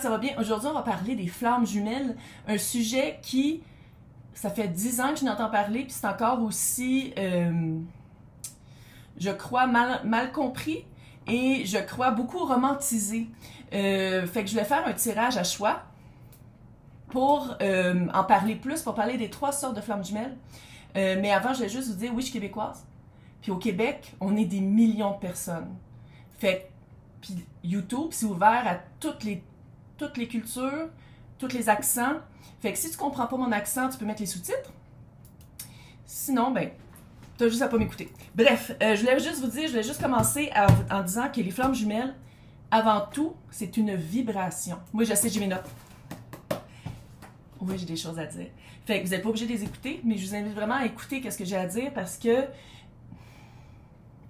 que ça va bien. Aujourd'hui, on va parler des flammes jumelles, un sujet qui, ça fait 10 ans que je n'entends parler, puis c'est encore aussi, je crois, mal compris et je crois beaucoup romantisé. Fait que je vais faire un tirage à choix pour en parler plus, pour parler des 3 sortes de flammes jumelles. Mais avant, je vais juste vous dire, oui, je suis québécoise. Puis au Québec, on est des millions de personnes. Fait puis YouTube, c'est ouvert à toutes les cultures, tous les accents. Fait que si tu comprends pas mon accent, tu peux mettre les sous-titres. Sinon, ben, t'as juste à pas m'écouter. Bref, je voulais juste vous dire, je voulais juste commencer en disant que les flammes jumelles, avant tout, c'est une vibration. Moi, je sais, j'ai mes notes. Oui, j'ai des choses à dire. Fait que vous n'êtes pas obligé de les écouter, mais je vous invite vraiment à écouter ce que j'ai à dire parce que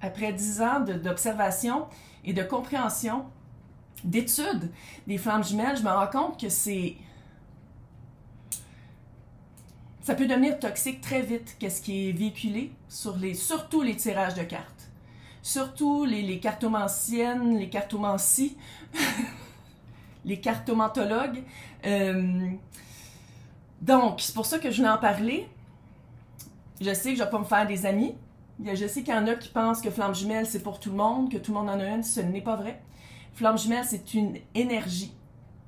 après 10 ans d'observation et de compréhension, d'études des flammes jumelles, je me rends compte que ça peut devenir toxique très vite, qu'est-ce qui est véhiculé surtout les tirages de cartes. Surtout les cartomanciennes, les cartomancies, les cartomantologues. Donc, c'est pour ça que je voulais en parler. Je sais que je ne vais pas me faire des amis. Je sais qu'il y en a qui pensent que flamme jumelle, c'est pour tout le monde, que tout le monde en a une. Ce n'est pas vrai. Flamme jumelle, c'est une énergie.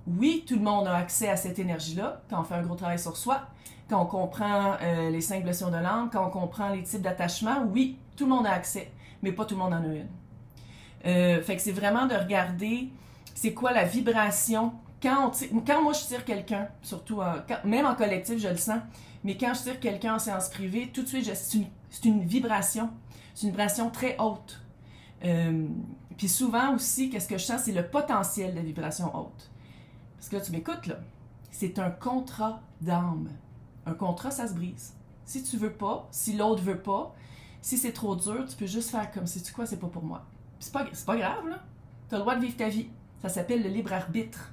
Oui, tout le monde a accès à cette énergie-là quand on fait un gros travail sur soi, quand on comprend les 5 blessures de l'âme, quand on comprend les types d'attachement. Oui, tout le monde a accès, mais pas tout le monde en a une. Fait que c'est vraiment de regarder c'est quoi la vibration. Quand moi je tire quelqu'un, surtout même en collectif, je le sens, mais quand je tire quelqu'un en séance privée, tout de suite, c'est une vibration. C'est une vibration très haute. Puis souvent aussi, qu'est-ce que je sens, c'est le potentiel de vibration haute. Parce que là, tu m'écoutes, là. C'est un contrat d'âme. Un contrat, ça se brise. Si tu veux pas, si l'autre veut pas, si c'est trop dur, tu peux juste faire comme, sais-tu quoi, c'est pas pour moi. Puis c'est pas grave, là. Tu as le droit de vivre ta vie. Ça s'appelle le libre arbitre.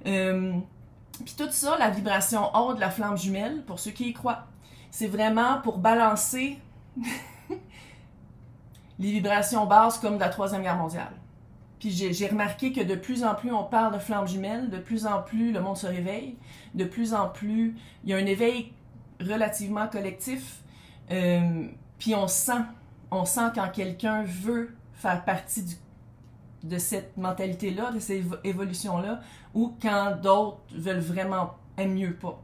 Puis tout ça, la vibration haute de la flamme jumelle, pour ceux qui y croient, c'est vraiment pour balancer les vibrations basses comme de la Troisième Guerre mondiale. Puis j'ai remarqué que de plus en plus on parle de flamme jumelle, de plus en plus le monde se réveille, de plus en plus il y a un éveil relativement collectif, puis on sent quand quelqu'un veut faire partie de cette mentalité-là, de cette évolution-là, ou quand d'autres veulent vraiment aiment mieux pas.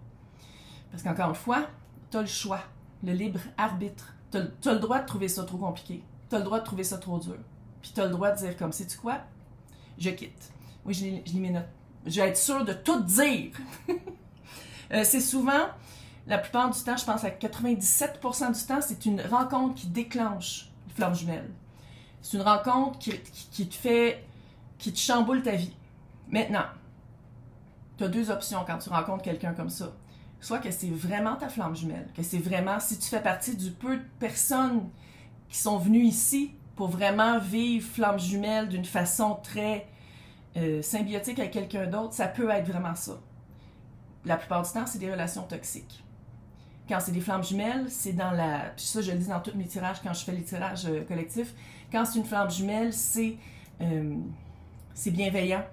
Parce qu'encore une fois, tu as le choix, le libre arbitre. Tu as le droit de trouver ça trop compliqué. Tu as le droit de trouver ça trop dur. Puis tu as le droit de dire comme, sais-tu quoi? Je quitte. Oui, je lis mes notes. Je vais être sûre de tout dire. C'est souvent, la plupart du temps, je pense à 97% du temps, c'est une rencontre qui déclenche une flamme jumelle. C'est une rencontre qui te chamboule ta vie. Maintenant, tu as 2 options quand tu rencontres quelqu'un comme ça. Soit que c'est vraiment ta flamme jumelle, que c'est vraiment, si tu fais partie du peu de personnes qui sont venues ici pour vraiment vivre flamme jumelle d'une façon très symbiotique avec quelqu'un d'autre, ça peut être vraiment ça. La plupart du temps, c'est des relations toxiques. Quand c'est des flammes jumelles, c'est dans la... Puis ça, je le dis dans tous mes tirages quand je fais les tirages collectifs. Quand c'est une flamme jumelle, c'est bienveillant.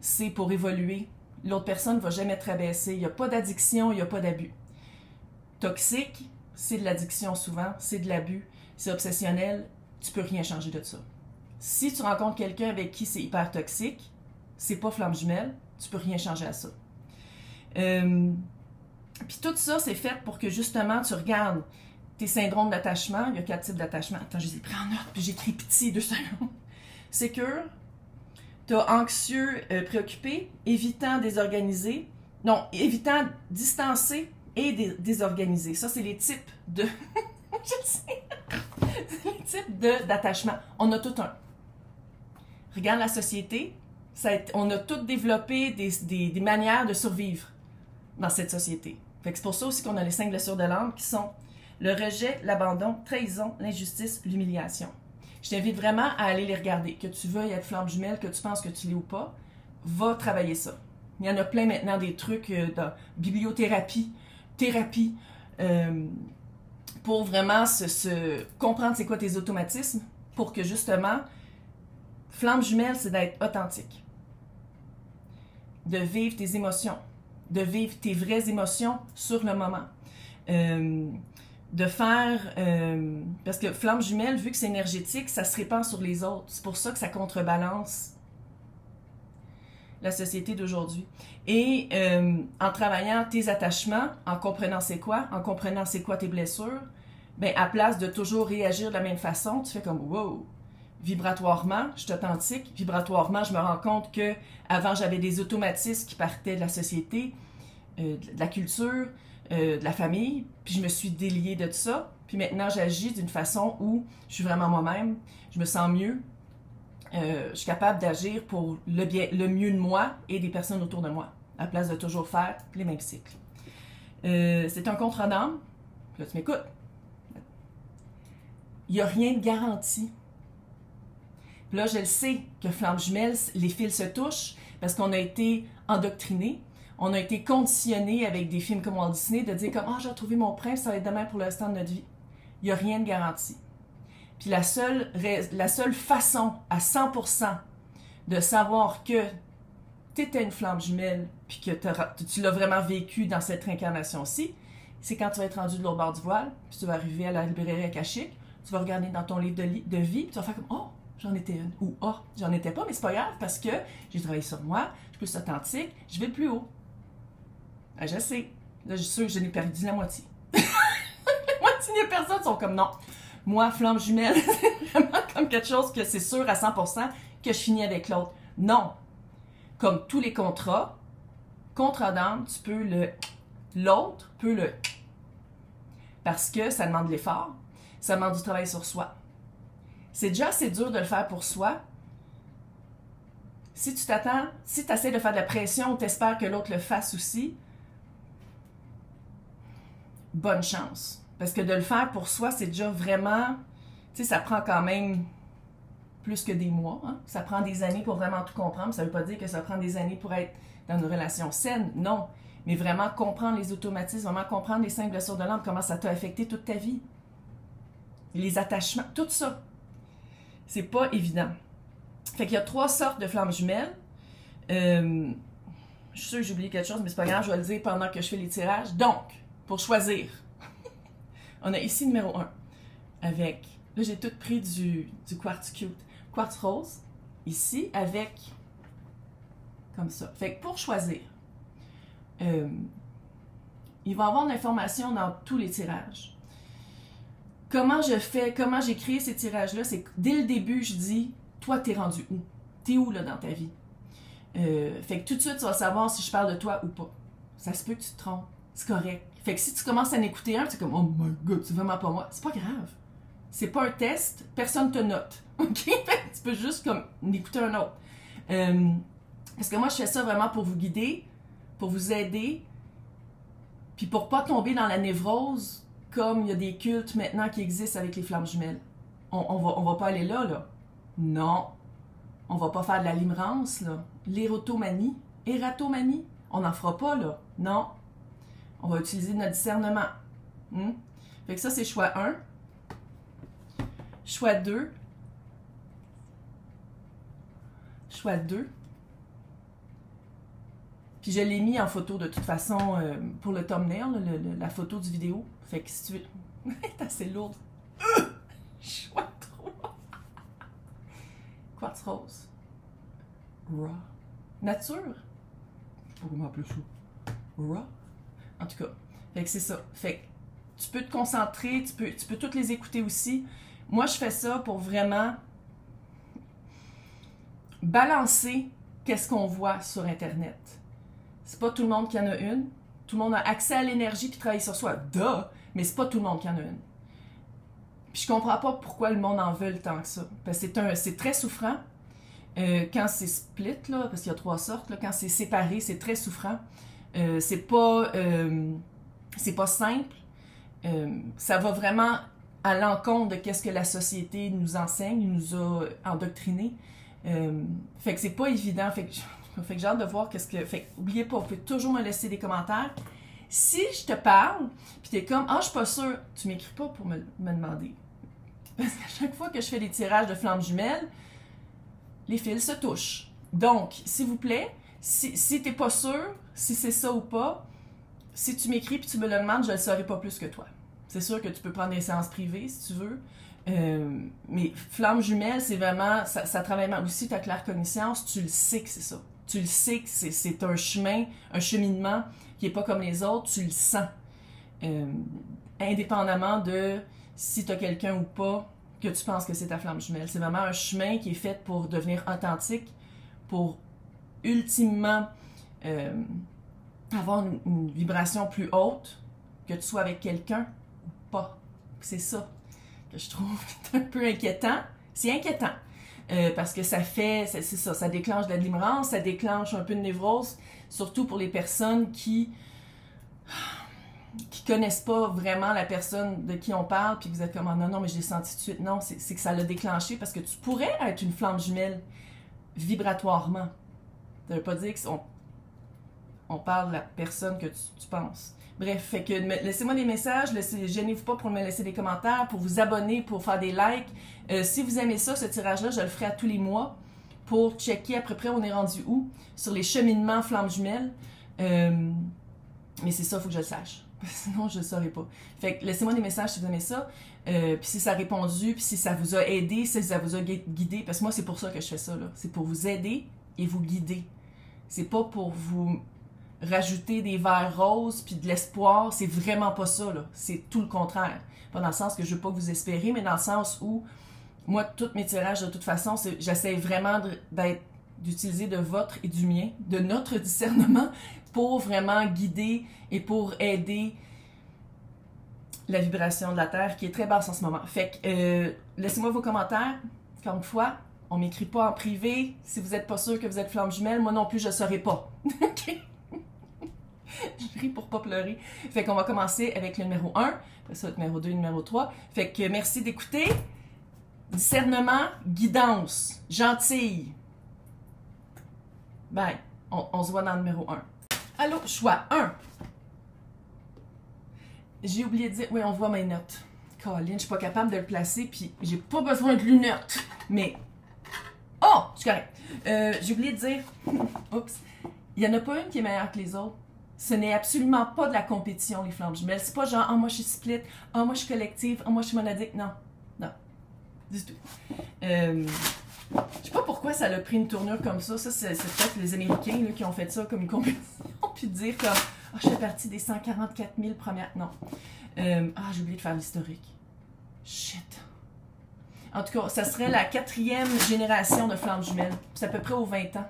C'est pour évoluer. L'autre personne ne va jamais te rabaisser. Il n'y a pas d'addiction, il n'y a pas d'abus. Toxique, c'est de l'addiction souvent, c'est de l'abus, c'est obsessionnel. Tu peux rien changer de ça. Si tu rencontres quelqu'un avec qui c'est hyper toxique, c'est pas flamme jumelle, tu peux rien changer à ça. Puis tout ça, c'est fait pour que justement, tu regardes tes syndromes d'attachement. Il y a 4 types d'attachement. Attends, je les ai pris en note, puis j'écris petit 2 secondes. Sécure, t'as anxieux, préoccupé, évitant, désorganisé. Non, évitant, distancé et désorganisé. Ça, c'est les types de... je sais. C'est les types d'attachement. On a tout un. Regarde la société. On a tous développé des manières de survivre dans cette société. Fait que c'est pour ça aussi qu'on a les 5 blessures de l'âme qui sont le rejet, l'abandon, trahison, l'injustice, l'humiliation. Je t'invite vraiment à aller les regarder. Que tu veuilles être flamme jumelle, que tu penses que tu l'es ou pas, va travailler ça. Il y en a plein maintenant des trucs de bibliothérapie, thérapie, pour vraiment comprendre c'est quoi tes automatismes, pour que justement, flamme jumelle, c'est d'être authentique. de vivre tes émotions, de vivre tes vraies émotions sur le moment. De faire... parce que flamme jumelle, vu que c'est énergétique, ça se répand sur les autres. C'est pour ça que ça contrebalance la société d'aujourd'hui. Et en travaillant tes attachements, en comprenant c'est quoi tes blessures, ben à place de toujours réagir de la même façon, tu fais comme « wow ». Vibratoirement, je suis authentique. Vibratoirement, je me rends compte que avant j'avais des automatismes qui partaient de la société, de la culture, de la famille, puis je me suis déliée de tout ça. Puis maintenant, j'agis d'une façon où je suis vraiment moi-même, je me sens mieux, je suis capable d'agir pour le mieux de moi et des personnes autour de moi, à place de toujours faire les mêmes cycles. C'est un contrat d'âme. Là, tu m'écoutes. Il n'y a rien de garanti. Puis là, je le sais que flamme jumelle, les fils se touchent parce qu'on a été endoctrinés, on a été conditionnés avec des films comme Walt Disney de dire comme « Ah, j'ai retrouvé mon prince, ça va être demain pour le restant de notre vie. » Il n'y a rien de garanti. Puis la seule façon à 100% de savoir que tu étais une flamme jumelle puis que tu l'as vraiment vécu dans cette réincarnation-ci, c'est quand tu vas être rendu de l'autre bord du voile, puis tu vas arriver à la librairie akashique, tu vas regarder dans ton livre de vie, puis tu vas faire comme « Oh! » J'en étais une. Ou « Ah, j'en étais pas, mais c'est pas grave parce que j'ai travaillé sur moi, je suis plus authentique, je vais plus haut. » Ah, je sais. Là, je suis sûre que je n'ai perdu la moitié. La moitié des personnes sont comme « Non, moi, flamme jumelle, c'est vraiment comme quelque chose que c'est sûr à 100% que je finis avec l'autre. » Non. Comme tous les contrat d'âme, tu peux l'autre peut le... Parce que ça demande de l'effort, ça demande du travail sur soi. C'est déjà assez dur de le faire pour soi. Si tu essaies de faire de la pression, tu espères que l'autre le fasse aussi, bonne chance. Parce que de le faire pour soi, c'est déjà vraiment... Tu sais, ça prend quand même plus que des mois. Hein? Ça prend des années pour vraiment tout comprendre. Ça ne veut pas dire que ça prend des années pour être dans une relation saine. Non. Mais vraiment comprendre les automatismes, vraiment comprendre les 5 blessures de l'âme, comment ça t'a affecté toute ta vie. Les attachements, tout ça. C'est pas évident. Fait qu'il y a 3 sortes de flammes jumelles. Je suis sûre que j'ai oublié quelque chose, mais c'est pas grave, je vais le dire pendant que je fais les tirages. Donc, pour choisir, on a ici numéro 1, avec, là j'ai tout pris du quartz cute, quartz rose, ici, avec, comme ça. Fait que pour choisir, il va y avoir de l'information dans tous les tirages. Comment j'ai créé ces tirages-là, c'est que dès le début, je dis, toi, t'es rendu où? T'es où, là, dans ta vie? Fait que tout de suite, tu vas savoir si je parle de toi ou pas. Ça se peut que tu te trompes. C'est correct. Fait que si tu commences à en écouter un, tu es comme, oh my god, c'est vraiment pas moi. C'est pas grave. C'est pas un test, personne te note. OK? Fait que tu peux juste comme écouter un autre. Parce que moi, je fais ça vraiment pour vous guider, pour vous aider, puis pour pas tomber dans la névrose, comme il y a des cultes maintenant qui existent avec les flammes jumelles. On va pas aller là, là. Non. On va pas faire de la limerence, là. L'érotomanie. Ératomanie. On n'en fera pas, là. Non. On va utiliser notre discernement. Fait que ça, c'est choix 1. Choix 2. Choix 2. Puis je l'ai mis en photo de toute façon pour le thumbnail, la photo du vidéo. Fait que si tu veux... C'est assez lourde. Choix 3. Quartz rose. Raw. Nature. Pourquoi m'appeler ça? Raw. En tout cas, fait que c'est ça. Fait que tu peux te concentrer, tu peux toutes les écouter aussi. Moi, je fais ça pour vraiment balancer qu'est-ce qu'on voit sur Internet. C'est pas tout le monde qui en a une. Tout le monde a accès à l'énergie puis travaille sur soi. Duh! Mais c'est pas tout le monde qui en a une. Puis je comprends pas pourquoi le monde en veut tant que ça. Parce que c'est très souffrant. Quand c'est split, là, parce qu'il y a 3 sortes, là, quand c'est séparé, c'est très souffrant. C'est pas simple. Ça va vraiment à l'encontre de ce que la société nous enseigne, nous a endoctrinés. Fait que c'est pas évident. Fait que j'ai hâte de voir qu'est-ce que... Fait que, oubliez pas, vous pouvez toujours me laisser des commentaires. Si je te parle, puis t'es comme « Ah, je suis pas sûre », tu m'écris pas pour me demander. Parce qu'à chaque fois que je fais des tirages de flammes jumelles, les fils se touchent. Donc, s'il vous plaît, Si t'es pas sûr, si c'est ça ou pas, si tu m'écris puis tu me le demandes, je le saurai pas plus que toi. C'est sûr que tu peux prendre des séances privées si tu veux. Mais flamme jumelle, c'est vraiment, ça travaille aussi ta claircognissance, tu le sais que c'est ça. Tu le sais que c'est un chemin, un cheminement qui est pas comme les autres, tu le sens. Indépendamment de si tu as quelqu'un ou pas que tu penses que c'est ta flamme jumelle. C'est vraiment un chemin qui est fait pour devenir authentique, pour ultimement avoir une vibration plus haute, que tu sois avec quelqu'un ou pas. C'est ça que je trouve un peu inquiétant. C'est inquiétant. Parce que ça fait, c'est ça, ça déclenche de la délivrance, ça déclenche un peu de névrose, surtout pour les personnes qui connaissent pas vraiment la personne de qui on parle, puis vous êtes comme, non, mais je l'ai senti tout de suite. Non, c'est que ça l'a déclenché parce que tu pourrais être une flamme jumelle vibratoirement. Ça veut pas dire qu'on parle de la personne que tu penses. Bref, fait que laissez-moi des messages, gênez-vous pas pour me laisser des commentaires, pour vous abonner, pour faire des likes. Si vous aimez ça, ce tirage-là, je le ferai à tous les mois pour checker à peu près on est rendu où sur les cheminements flammes jumelles. Mais c'est ça, il faut que je le sache. Sinon, je ne le saurais pas. Fait que laissez-moi des messages si vous aimez ça. Puis si ça a répondu, puis si ça vous a aidé, si ça vous a guidé. Parce que moi, c'est pour ça que je fais ça, là. C'est pour vous aider et vous guider. C'est pas pour vous rajouter des verres roses puis de l'espoir. C'est vraiment pas ça, là. C'est tout le contraire. Pas dans le sens que je veux pas que vous espérez, mais dans le sens où, moi, tous mes tirages, de toute façon, j'essaie vraiment d'utiliser de votre et du mien, de notre discernement, pour vraiment guider et pour aider la vibration de la Terre qui est très basse en ce moment. Fait que laissez-moi vos commentaires. Encore une fois, on m'écrit pas en privé. Si vous n'êtes pas sûr que vous êtes flamme jumelle, moi non plus, je ne saurais pas. OK? Je ris pour pas pleurer. Fait qu'on va commencer avec le numéro 1, après ça, le numéro 2, le numéro 3. Fait que merci d'écouter. Discernement, guidance, gentille. Bye. On se voit dans le numéro 1. Allô, choix 1. J'ai oublié de dire... Oui, on voit mes notes. Colin, je suis pas capable de le placer, puis j'ai pas besoin de lunettes. Mais... Oh! Je suis correct. J'ai oublié de dire... Oups. Il y en a pas une qui est meilleure que les autres. Ce n'est absolument pas de la compétition, les flammes jumelles. C'est pas genre, ah, moi je suis split, ah, moi je suis collective, ah, moi je suis monadique. Non. Non. Du tout. Je sais pas pourquoi ça a pris une tournure comme ça. Ça, c'est peut-être les Américains là, qui ont fait ça comme une compétition. Puis de dire comme, ah, je fais partie des 144 000 premières. Non. Ah, j'ai oublié de faire l'historique. Shit. En tout cas, ça serait la 4e génération de flammes jumelles. C'est à peu près aux 20 ans.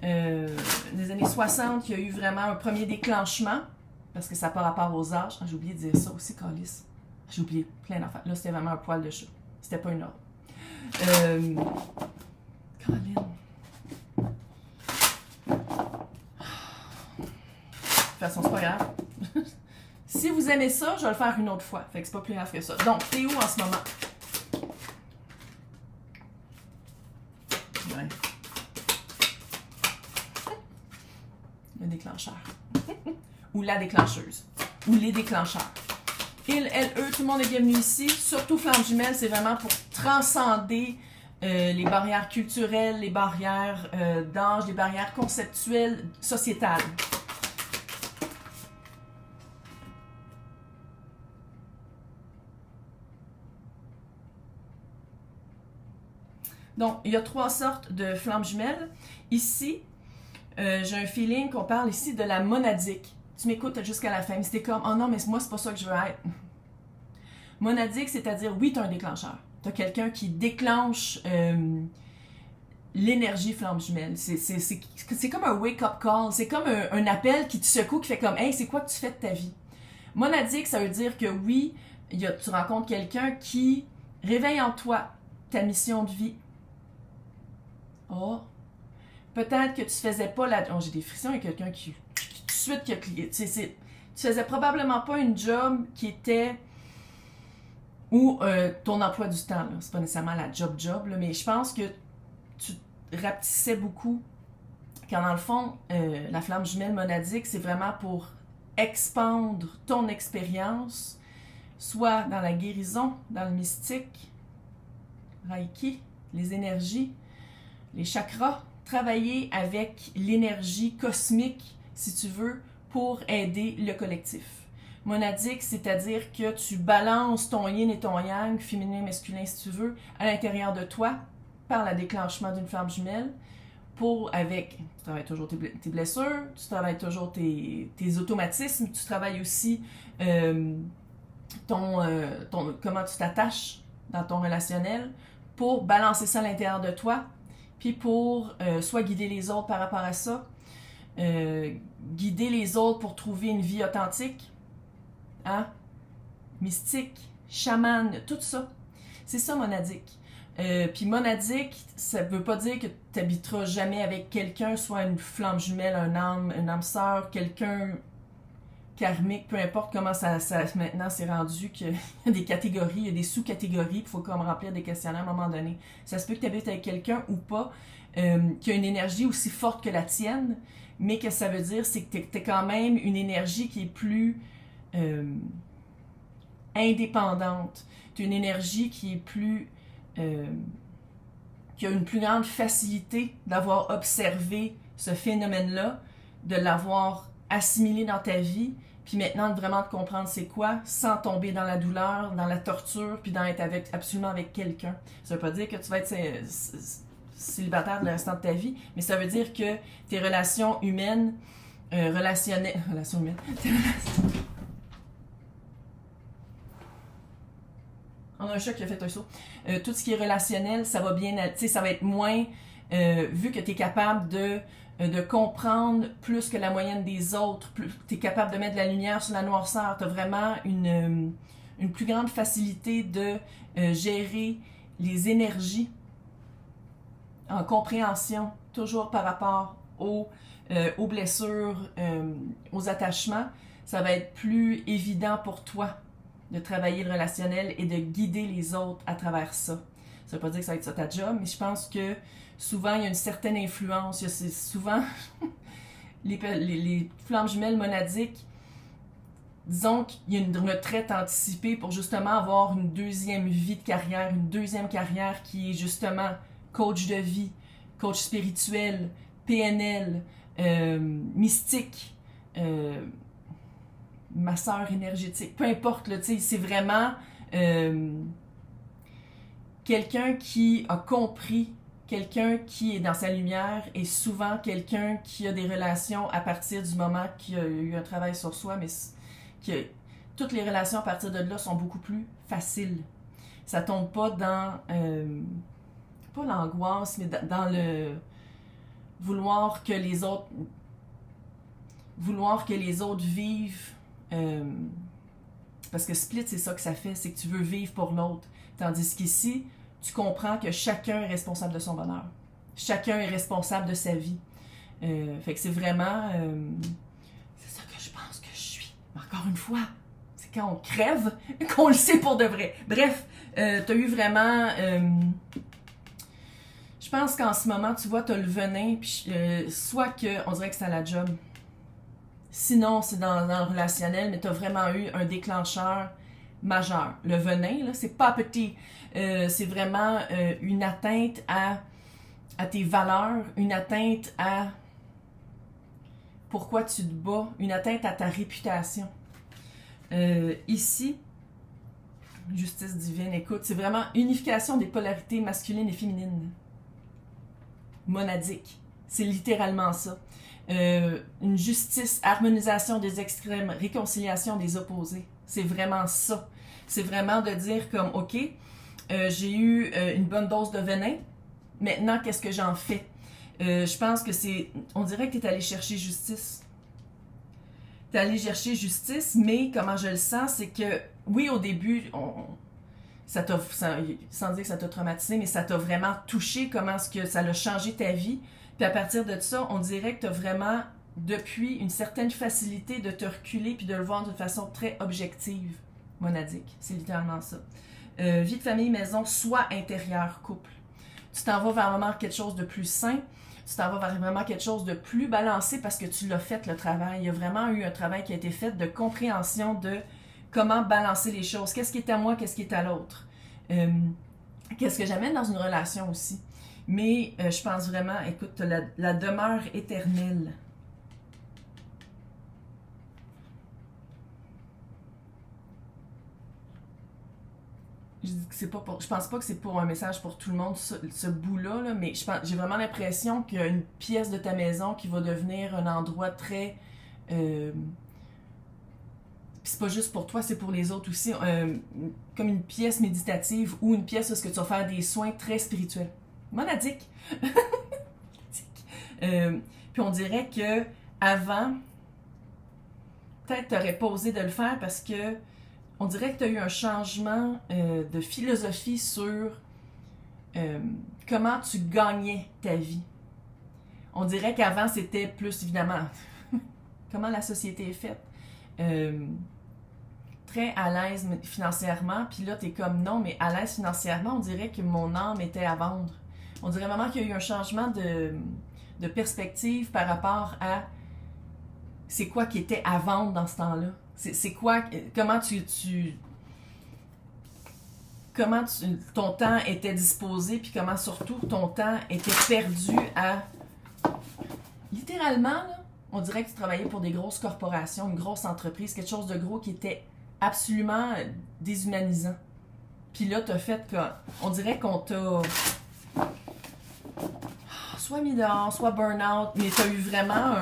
Les années 60, il y a eu vraiment un premier déclenchement. Parce que ça n'a pas rapport aux âges. Ah, j'ai oublié de dire ça aussi, Calice. J'ai oublié plein d'affaires. Là, c'était vraiment un poil de chat. C'était pas une ordre. Colin. De toute façon, c'est pas grave. Si vous aimez ça, je vais le faire une autre fois. Fait que c'est pas plus grave que ça. Donc, t'es où en ce moment? Ouais. Le déclencheur. Ou la déclencheuse. Ou les déclencheurs. Il, elle, eux, tout le monde est bienvenu ici. Surtout flamme jumelle, c'est vraiment pour transcender les barrières culturelles, les barrières d'âge, les barrières conceptuelles, sociétales. Donc, il y a 3 sortes de flammes jumelles. Ici, j'ai un feeling qu'on parle ici de la monadique. Tu m'écoutes jusqu'à la fin, mais c'était comme, oh non, mais moi, c'est pas ça que je veux être. Monadique, c'est-à-dire, oui, tu as un déclencheur. Tu as quelqu'un qui déclenche l'énergie flamme jumelle. C'est comme un wake-up call. C'est comme un appel qui te secoue, qui fait comme, hey, c'est quoi que tu fais de ta vie? Monadique, ça veut dire que oui, tu rencontres quelqu'un qui réveille en toi ta mission de vie. Oh, peut-être que tu faisais pas la... Oh, j'ai des frissons, il y a quelqu'un qui tout de suite qui a cliqué. Tu faisais probablement pas une job qui était... Ou ton emploi du temps, c'est pas nécessairement la job, là, mais je pense que tu rapetissais beaucoup. Quand dans le fond, la flamme jumelle monadique, c'est vraiment pour expandre ton expérience, soit dans la guérison, dans le mystique, Reiki, les énergies, les chakras, travailler avec l'énergie cosmique, si tu veux, pour aider le collectif. Monadique, c'est-à-dire que tu balances ton yin et ton yang, féminin et masculin si tu veux, à l'intérieur de toi, par le déclenchement d'une flamme jumelle, tu travailles toujours tes blessures, tu travailles toujours tes automatismes, tu travailles aussi comment tu t'attaches dans ton relationnel pour balancer ça à l'intérieur de toi, puis pour soit guider les autres par rapport à ça, guider les autres pour trouver une vie authentique, hein? Mystique, chamane, tout ça. C'est ça, monadique. Puis monadique, ça veut pas dire que tu n'habiteras jamais avec quelqu'un, soit une flamme jumelle, une âme sœur, quelqu'un karmique, peu importe comment ça maintenant c'est rendu qu'il y a des catégories, il y a des sous-catégories, il faut comme remplir des questionnaires à un moment donné. Ça se peut que tu habites avec quelqu'un ou pas, qui a une énergie aussi forte que la tienne, mais que ça veut dire c'est que tu as quand même une énergie qui est plus indépendante. Tu as une énergie qui est plus qui a une plus grande facilité d'avoir observé ce phénomène-là, de l'avoir assimilé dans ta vie, puis maintenant de vraiment te comprendre c'est quoi, sans tomber dans la douleur, dans la torture, puis d'en être absolument avec quelqu'un. Ça veut pas dire que tu vas être célibataire le restant de ta vie, mais ça veut dire que tes relations humaines, relations humaines, on a un chat qui a fait un saut. Tout ce qui est relationnel, ça va bien, ça va être moins, vu que tu es capable de comprendre plus que la moyenne des autres, tu es capable de mettre de la lumière sur la noirceur, tu as vraiment une plus grande facilité de gérer les énergies en compréhension, toujours par rapport aux blessures, aux attachements. Ça va être plus évident pour toi de travailler le relationnel et de guider les autres à travers ça. Ça veut pas dire que ça va être ça ta job, mais je pense que souvent il y a une certaine influence. Souvent les flammes jumelles monadiques, disons qu'il y a une retraite anticipée pour justement avoir une deuxième vie de carrière, une deuxième carrière qui est justement coach de vie, coach spirituel, PNL, mystique, masseur énergétique, peu importe, c'est vraiment quelqu'un qui a compris, quelqu'un qui est dans sa lumière et souvent quelqu'un qui a des relations à partir du moment qu'il a eu un travail sur soi, mais toutes les relations à partir de là sont beaucoup plus faciles. Ça tombe pas dans, pas l'angoisse, mais dans le vouloir que les autres vivent. Parce que split, c'est ça que ça fait, c'est que tu veux vivre pour l'autre. Tandis qu'ici, tu comprends que chacun est responsable de son bonheur. Chacun est responsable de sa vie. Fait que c'est vraiment... c'est ça que je pense que je suis. Mais encore une fois, c'est quand on crève qu'on le sait pour de vrai. Bref, t'as eu vraiment... je pense qu'en ce moment, tu vois, t'as le venin, puis soit qu'on dirait que c'est à la job. Sinon, c'est dans le relationnel, mais tu as vraiment eu un déclencheur majeur. Le venin, là, c'est pas petit. C'est vraiment une atteinte à tes valeurs, une atteinte à pourquoi tu te bats, une atteinte à ta réputation. Ici, justice divine, écoute, c'est vraiment unification des polarités masculines et féminines. Monadique. C'est littéralement ça. Une justice, harmonisation des extrêmes, réconciliation des opposés. C'est vraiment ça. C'est vraiment de dire comme, OK, j'ai eu une bonne dose de venin, maintenant, qu'est-ce que j'en fais? Je pense que c'est... On dirait que tu es allé chercher justice. Tu es allé chercher justice, mais comment je le sens, c'est que, oui, au début, sans dire que ça t'a traumatisé, mais ça t'a vraiment touché, comment est-ce que ça a changé ta vie. Puis à partir de ça, on dirait que tu as vraiment, depuis, une certaine facilité de te reculer puis de le voir de façon très objective, monadique. C'est littéralement ça. Vie de famille, maison, soi intérieur, couple. Tu t'en vas vers vraiment quelque chose de plus sain. Tu t'en vas vers vraiment quelque chose de plus balancé parce que tu l'as fait, le travail. Il y a vraiment eu un travail qui a été fait de compréhension de comment balancer les choses. Qu'est-ce qui est à moi, qu'est-ce qui est à l'autre. Qu'est-ce que j'amène dans une relation aussi. Mais je pense vraiment, écoute, la demeure éternelle. Je pense pas que c'est pour un message pour tout le monde, ce bout-là, là, mais j'ai vraiment l'impression qu'il y a une pièce de ta maison qui va devenir un endroit très... c'est pas juste pour toi, c'est pour les autres aussi, comme une pièce méditative ou une pièce où tu vas faire des soins très spirituels. Monadique! Puis on dirait que avant, peut-être tu n'aurais pas osé de le faire parce que on dirait que tu as eu un changement de philosophie sur comment tu gagnais ta vie. On dirait qu'avant, c'était plus, évidemment, comment la société est faite. Très à l'aise financièrement, puis là, tu es comme non, mais à l'aise financièrement, on dirait que mon âme était à vendre. On dirait vraiment qu'il y a eu un changement de perspective par rapport à c'est quoi qui était à vendre dans ce temps-là. C'est quoi, comment ton temps était disposé, puis comment surtout ton temps était perdu à... Littéralement, là, on dirait que tu travaillais pour des grosses corporations, une grosse entreprise, quelque chose de gros qui était absolument déshumanisant. Puis là, t'as fait que... On dirait qu'on t'a... soit mis dehors, soit burn-out, mais t'as eu vraiment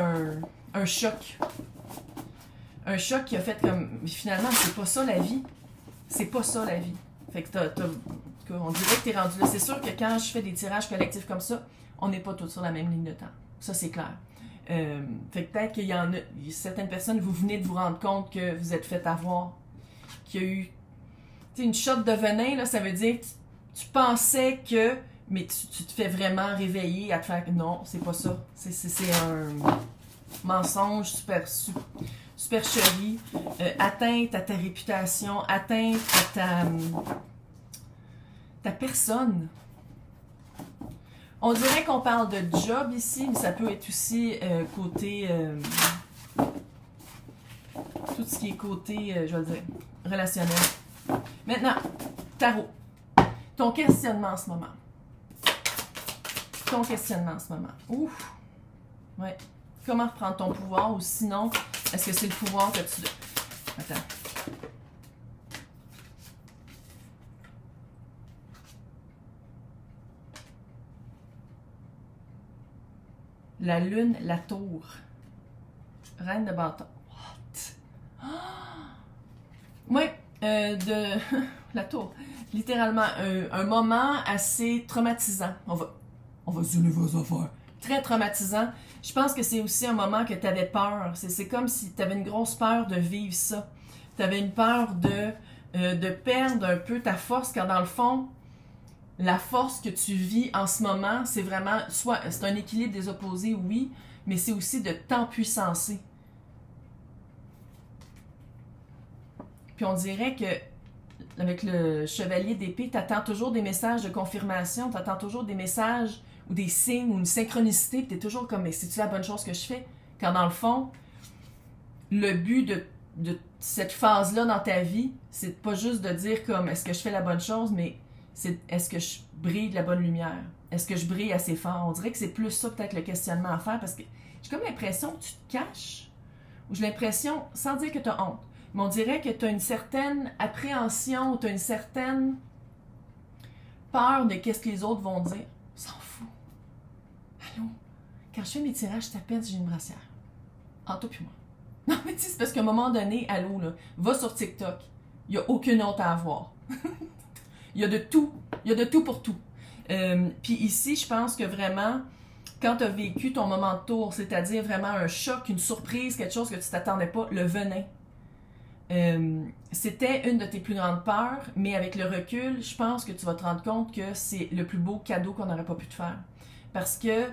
un choc. Un choc qui a fait comme... Finalement, c'est pas ça la vie. C'est pas ça la vie. Fait que on dirait que t'es rendu là. C'est sûr que quand je fais des tirages collectifs comme ça, on n'est pas tous sur la même ligne de temps. Ça, c'est clair. Fait que peut-être qu'il y en a... Certaines personnes, vous venez de vous rendre compte que vous êtes fait avoir. Qu'il y a eu... Tu sais, une shot de venin, là, ça veut dire que tu pensais que... Mais tu te fais vraiment réveiller à te faire... Non, c'est pas ça. C'est un mensonge supercherie, atteinte à ta réputation, atteinte à ta personne. On dirait qu'on parle de job ici, mais ça peut être aussi côté... tout ce qui est côté, je vais dire, relationnel. Maintenant, tarot. Ton questionnement en ce moment. Ton questionnement en ce moment. Ouf! Ouais. Comment reprendre ton pouvoir, ou sinon, est-ce que c'est le pouvoir que tu... Attends. La lune, la tour. Reine de bâton. What? Oui, de... la tour. Littéralement, un moment assez traumatisant. On va se donner vos affaires. Très traumatisant. Je pense que c'est aussi un moment que tu avais peur. C'est comme si tu avais une grosse peur de vivre ça. Tu avais une peur de perdre un peu ta force, car dans le fond, la force que tu vis en ce moment, c'est vraiment, soit c'est un équilibre des opposés, oui, mais c'est aussi de t'empuissancer. Puis on dirait que avec le chevalier d'épée, tu attends toujours des messages de confirmation, tu attends toujours des messages ou des signes ou une synchronicité, puis tu es toujours comme, mais c'est-tu la bonne chose que je fais? Quand dans le fond, le but de cette phase-là dans ta vie, c'est pas juste de dire comme, est-ce que je fais la bonne chose, mais c'est est-ce que je brille de la bonne lumière? Est-ce que je brille assez fort? On dirait que c'est plus ça peut-être le questionnement à faire, parce que j'ai comme l'impression que tu te caches, ou j'ai l'impression, sans dire que tu as honte, mais on dirait que tu as une certaine appréhension, tu as une certaine peur de qu'est-ce que les autres vont dire. On s'en fout. Allô? Quand je fais mes tirages, je t'appelle si j'ai une brassière. Entre toi puis moi. Non, mais tu sais, c'est parce qu'à un moment donné, allô, là, va sur TikTok. Il n'y a aucune honte à avoir. Il y a de tout. Il y a de tout pour tout. Puis ici, je pense que vraiment, quand tu as vécu ton moment de tour, c'est-à-dire vraiment un choc, une surprise, quelque chose que tu t'attendais pas, le venin. C'était une de tes plus grandes peurs, mais avec le recul, je pense que tu vas te rendre compte que c'est le plus beau cadeau qu'on n'aurait pas pu te faire. Parce que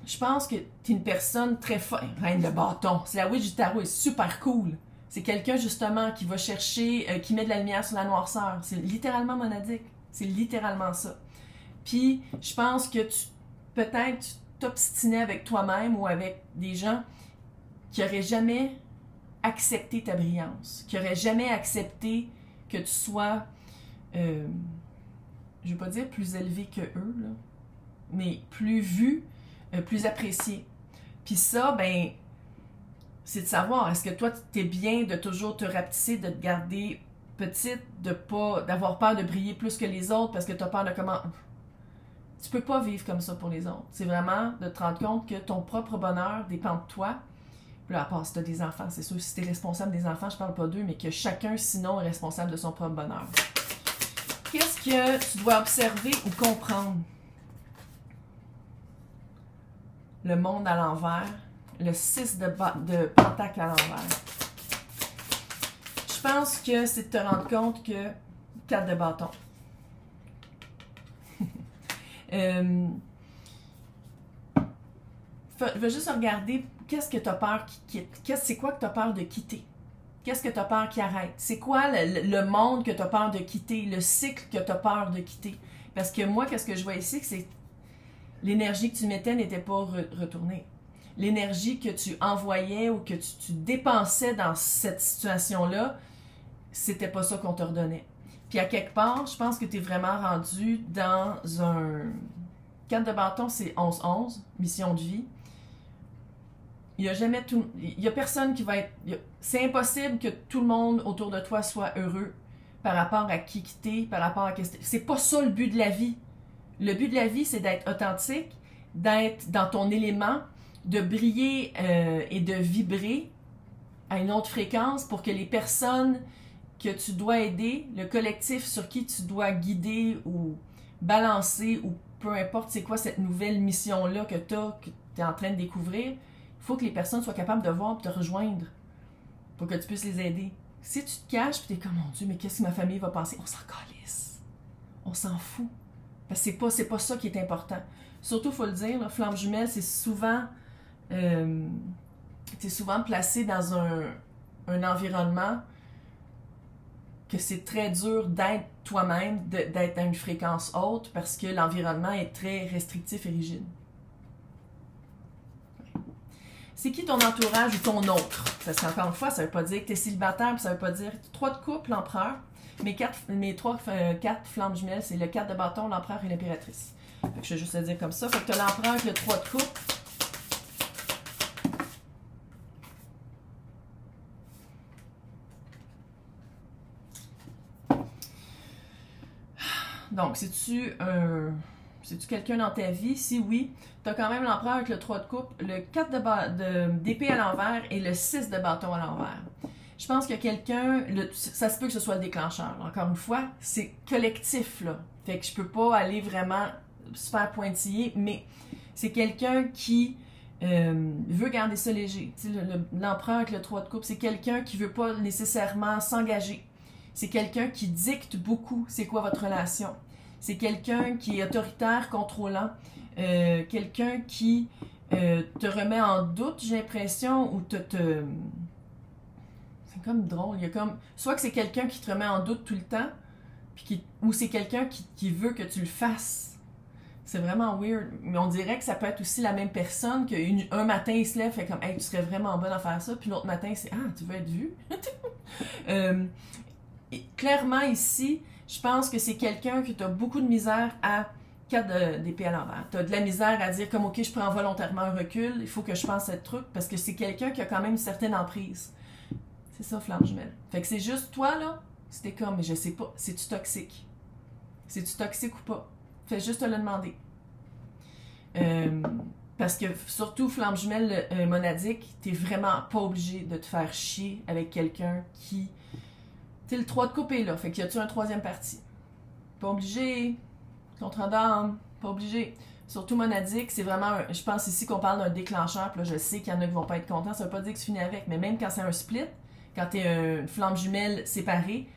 je pense que tu es une personne très forte. Reine de bâton. C'est la witch du tarot, elle est super cool. C'est quelqu'un justement qui va chercher, qui met de la lumière sur la noirceur. C'est littéralement monadique. C'est littéralement ça. Puis je pense que peut-être tu t'obstinais avec toi-même ou avec des gens qui n'auraient jamais accepté ta brillance, qui n'auraient jamais accepté que tu sois je ne vais pas dire plus élevé que eux, là, mais plus vu, plus apprécié. Puis ça, ben, c'est de savoir, est-ce que toi, tu es bien de toujours te rapetisser, de te garder petite, d'avoir peur de briller plus que les autres parce que tu as peur de comment... Tu peux pas vivre comme ça pour les autres. C'est vraiment de te rendre compte que ton propre bonheur dépend de toi. Puis là, à part si tu as des enfants, c'est sûr, si tu es responsable des enfants, je parle pas d'eux, mais que chacun, sinon, est responsable de son propre bonheur. Qu'est-ce que tu dois observer ou comprendre? Le monde à l'envers, le 6 de pentacle à l'envers. Je pense que c'est de te rendre compte que 4 de bâton. Je vais juste regarder qu'est-ce que tu as peur qui quitte. C'est quoi que tu as peur de quitter? Qu'est-ce que tu as peur qui arrête? C'est quoi le monde que tu as peur de quitter? Le cycle que tu as peur de quitter? Parce que moi, qu'est-ce que je vois ici? C'est l'énergie que tu mettais n'était pas retournée. L'énergie que tu envoyais ou que tu dépensais dans cette situation-là, c'était pas ça qu'on te redonnait. Puis à quelque part, je pense que tu es vraiment rendu dans un... 4 de bâton, c'est 11-11, mission de vie. Il y a personne qui va être... C'est impossible que tout le monde autour de toi soit heureux par rapport à qui t'es, par rapport à... C'est pas ça le but de la vie. Le but de la vie, c'est d'être authentique, d'être dans ton élément, de briller et de vibrer à une autre fréquence pour que les personnes que tu dois aider, le collectif sur qui tu dois guider ou balancer ou peu importe c'est quoi cette nouvelle mission-là que tu es en train de découvrir, il faut que les personnes soient capables de voir et te rejoindre pour que tu puisses les aider. Si tu te caches et tu es comme, mon Dieu, mais qu'est-ce que ma famille va penser? On s'en calisse. On s'en fout. Parce que c'est pas ça qui est important. Surtout, il faut le dire, là, flamme jumelle, c'est souvent placé dans un environnement que c'est très dur d'être toi-même, d'être à une fréquence haute parce que l'environnement est très restrictif et rigide. C'est qui ton entourage ou ton autre? Parce qu'encore une fois, ça ne veut pas dire que tu es célibataire, puis ça ne veut pas dire 3 de couple, l'empereur. Mes 4 flammes jumelles, c'est le 4 de bâton, l'empereur et l'impératrice. Fait que je vais juste le dire comme ça. Fait que tu as l'empereur et le 3 de couple. Donc, c'est-tu quelqu'un dans ta vie? Si oui, tu as quand même l'empereur avec le 3 de coupe, le 4 d'épée à l'envers et le 6 de bâton à l'envers. Je pense que quelqu'un, ça se peut que ce soit le déclencheur. Encore une fois, c'est collectif, là. Fait que je peux pas aller vraiment super pointillé, mais c'est quelqu'un qui veut garder ça léger. L'empereur avec le 3 de coupe, c'est quelqu'un qui veut pas nécessairement s'engager. C'est quelqu'un qui dicte beaucoup c'est quoi votre relation. C'est quelqu'un qui est autoritaire, contrôlant. Quelqu'un qui te remet en doute, j'ai l'impression, ou c'est comme drôle. Il y a comme... Soit que c'est quelqu'un qui te remet en doute tout le temps, ou c'est quelqu'un qui veut que tu le fasses. C'est vraiment weird. Mais on dirait que ça peut être aussi la même personne qu'un matin, il se lève, fait comme « Hey, tu serais vraiment bonne à faire ça », puis l'autre matin, c'est « Ah, tu veux être vu? » Clairement, ici, je pense que c'est quelqu'un qui a beaucoup de misère à 4 d'épée à l'envers. Tu as de la misère à dire comme « Ok, je prends volontairement un recul, il faut que je pense à ce truc », parce que c'est quelqu'un qui a quand même une certaine emprise. C'est ça, flamme jumelle. Fait que c'est juste toi, là, c'était comme « Mais je sais pas, c'est-tu toxique? C'est-tu toxique ou pas? » Fais juste te le demander. Parce que, surtout, flamme jumelle monadique, t'es vraiment pas obligé de te faire chier avec quelqu'un qui... Tu sais, le 3 de coupe est là, fait qu'il y a-tu un troisième parti? Pas obligé. Contre d'âme, pas obligé. Surtout monadique, c'est vraiment, je pense ici qu'on parle d'un déclencheur, puis là, je sais qu'il y en a qui vont pas être contents, ça veut pas dire que tu finis avec, mais même quand c'est un split, quand t'es une flamme jumelle séparée,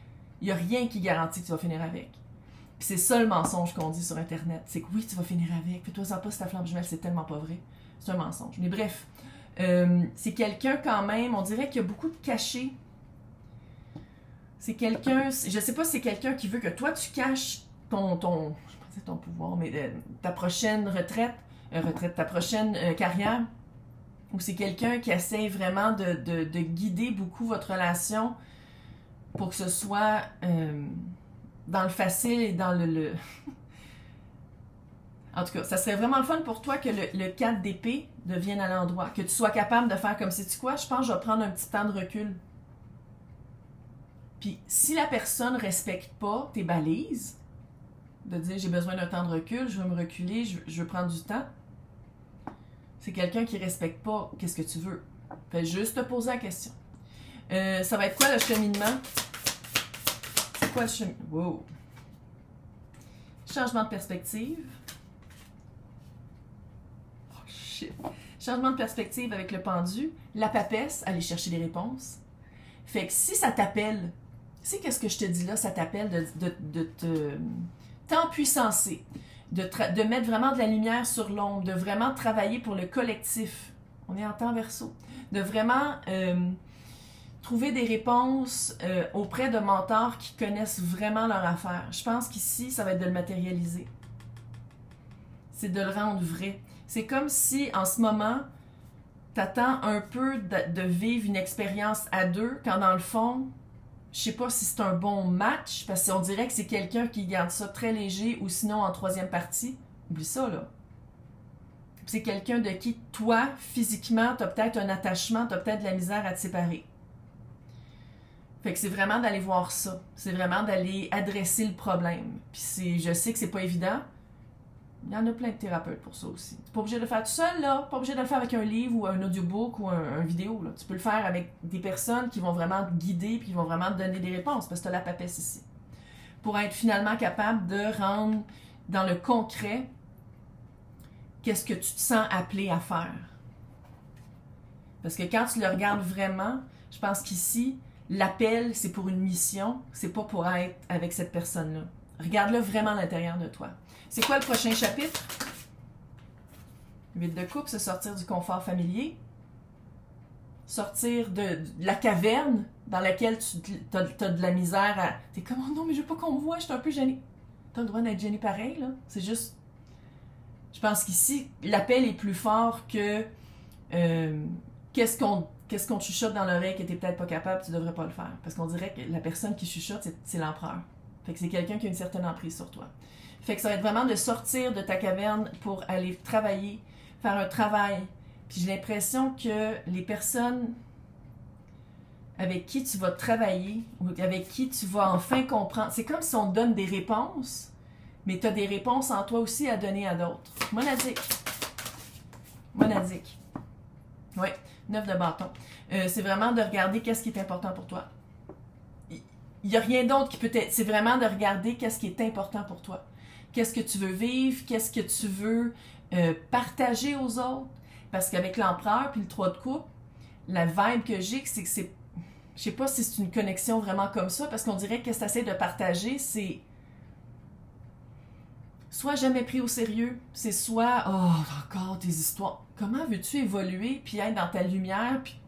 il y a rien qui garantit que tu vas finir avec. Puis c'est ça le mensonge qu'on dit sur Internet, c'est que oui, tu vas finir avec, puis toi, ça pas si ta flamme jumelle, c'est tellement pas vrai. C'est un mensonge. Mais bref, c'est quelqu'un quand même, on dirait qu'il y a beaucoup de cachets. C'est quelqu'un, je sais pas si c'est quelqu'un qui veut que toi tu caches ton je sais pas dire ton pouvoir, mais ta prochaine retraite, ta prochaine carrière, ou c'est quelqu'un qui essaie vraiment de guider beaucoup votre relation pour que ce soit dans le facile et dans En tout cas, ça serait vraiment le fun pour toi que le 4 d'épée devienne à l'endroit. Que tu sois capable de faire comme, sais-tu quoi, je pense que je vais prendre un petit temps de recul. Puis, si la personne ne respecte pas tes balises, de dire j'ai besoin d'un temps de recul, je veux me reculer, je veux prendre du temps, c'est quelqu'un qui ne respecte pas qu'est-ce que tu veux. Fais juste te poser la question. Ça va être quoi le cheminement? C'est quoi le cheminement? Wow! Changement de perspective. Oh shit! Changement de perspective avec le pendu. La papesse, aller chercher des réponses. Fait que si ça t'appelle, si qu'est-ce que je te dis là, ça t'appelle de t'empuissancer, de mettre vraiment de la lumière sur l'ombre, de vraiment travailler pour le collectif. On est en temps Verseau. De vraiment trouver des réponses auprès de mentors qui connaissent vraiment leur affaire. Je pense qu'ici, ça va être de le matérialiser. C'est de le rendre vrai. C'est comme si, en ce moment, t'attends un peu de vivre une expérience à deux, quand dans le fond, je sais pas si c'est un bon match, parce qu'on dirait que c'est quelqu'un qui garde ça très léger, ou sinon en troisième partie. Oublie ça, là. C'est quelqu'un de qui, toi, physiquement, t'as peut-être un attachement, t'as peut-être de la misère à te séparer. Fait que c'est vraiment d'aller voir ça. C'est vraiment d'aller adresser le problème. Puis je sais que c'est pas évident. Il y en a plein de thérapeutes pour ça aussi. Tu n'es pas obligé de le faire tout seul, là. Pas obligé de le faire avec un livre ou un audiobook ou un vidéo, là. Tu peux le faire avec des personnes qui vont vraiment te guider puis qui vont vraiment te donner des réponses parce que tu as la papesse ici. Pour être finalement capable de rendre dans le concret qu'est-ce que tu te sens appelé à faire. Parce que quand tu le regardes vraiment, je pense qu'ici, l'appel, c'est pour une mission, c'est pas pour être avec cette personne-là. Regarde-le vraiment à l'intérieur de toi. C'est quoi le prochain chapitre? 8 de coupe, se sortir du confort familier. Sortir de la caverne dans laquelle tu as de la misère à... T'es comme, oh non, mais je veux pas qu'on me voit, je suis un peu gênée. T'as le droit d'être gêné pareil, là. C'est juste... Je pense qu'ici, l'appel est plus fort que... Qu'est-ce qu'on te chuchote dans l'oreille que t'es peut-être pas capable, tu devrais pas le faire. Parce qu'on dirait que la personne qui chuchote, c'est l'empereur. Fait que c'est quelqu'un qui a une certaine emprise sur toi. Fait que ça va être vraiment de sortir de ta caverne pour aller travailler, faire un travail. Puis j'ai l'impression que les personnes avec qui tu vas travailler, ou avec qui tu vas enfin comprendre, c'est comme si on te donne des réponses, mais tu as des réponses en toi aussi à donner à d'autres. Monadique. Monadique. Oui, 9 de bâton. C'est vraiment de regarder qu'est-ce qui est important pour toi. Il n'y a rien d'autre qui peut être... C'est vraiment de regarder qu'est-ce qui est important pour toi. Qu'est-ce que tu veux vivre, qu'est-ce que tu veux partager aux autres. Parce qu'avec l'empereur puis le 3 de coupe, la vibe que j'ai, c'est que c'est... Je sais pas si c'est une connexion vraiment comme ça, parce qu'on dirait que ce que tu essaies de partager, c'est... Soit jamais pris au sérieux, c'est soit... Oh, encore des histoires. Comment veux-tu évoluer puis être dans ta lumière puis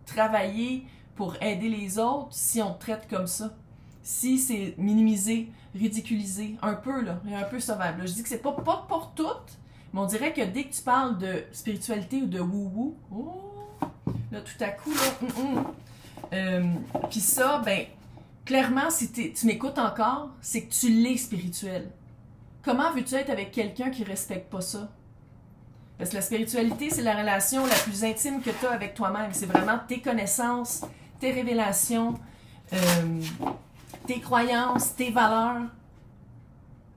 travailler pour aider les autres si on te traite comme ça? Si c'est minimisé, ridiculisé, un peu là, et un peu sauvable. Là, je dis que c'est pas pour toutes, mais on dirait que dès que tu parles de spiritualité ou de woo-woo, oh, là tout à coup, là, puis ça, ben, clairement, si tu m'écoutes encore, c'est que tu l'es spirituel. Comment veux-tu être avec quelqu'un qui respecte pas ça? Parce que la spiritualité, c'est la relation la plus intime que tu as avec toi-même. C'est vraiment tes connaissances, tes révélations, tes croyances, tes valeurs.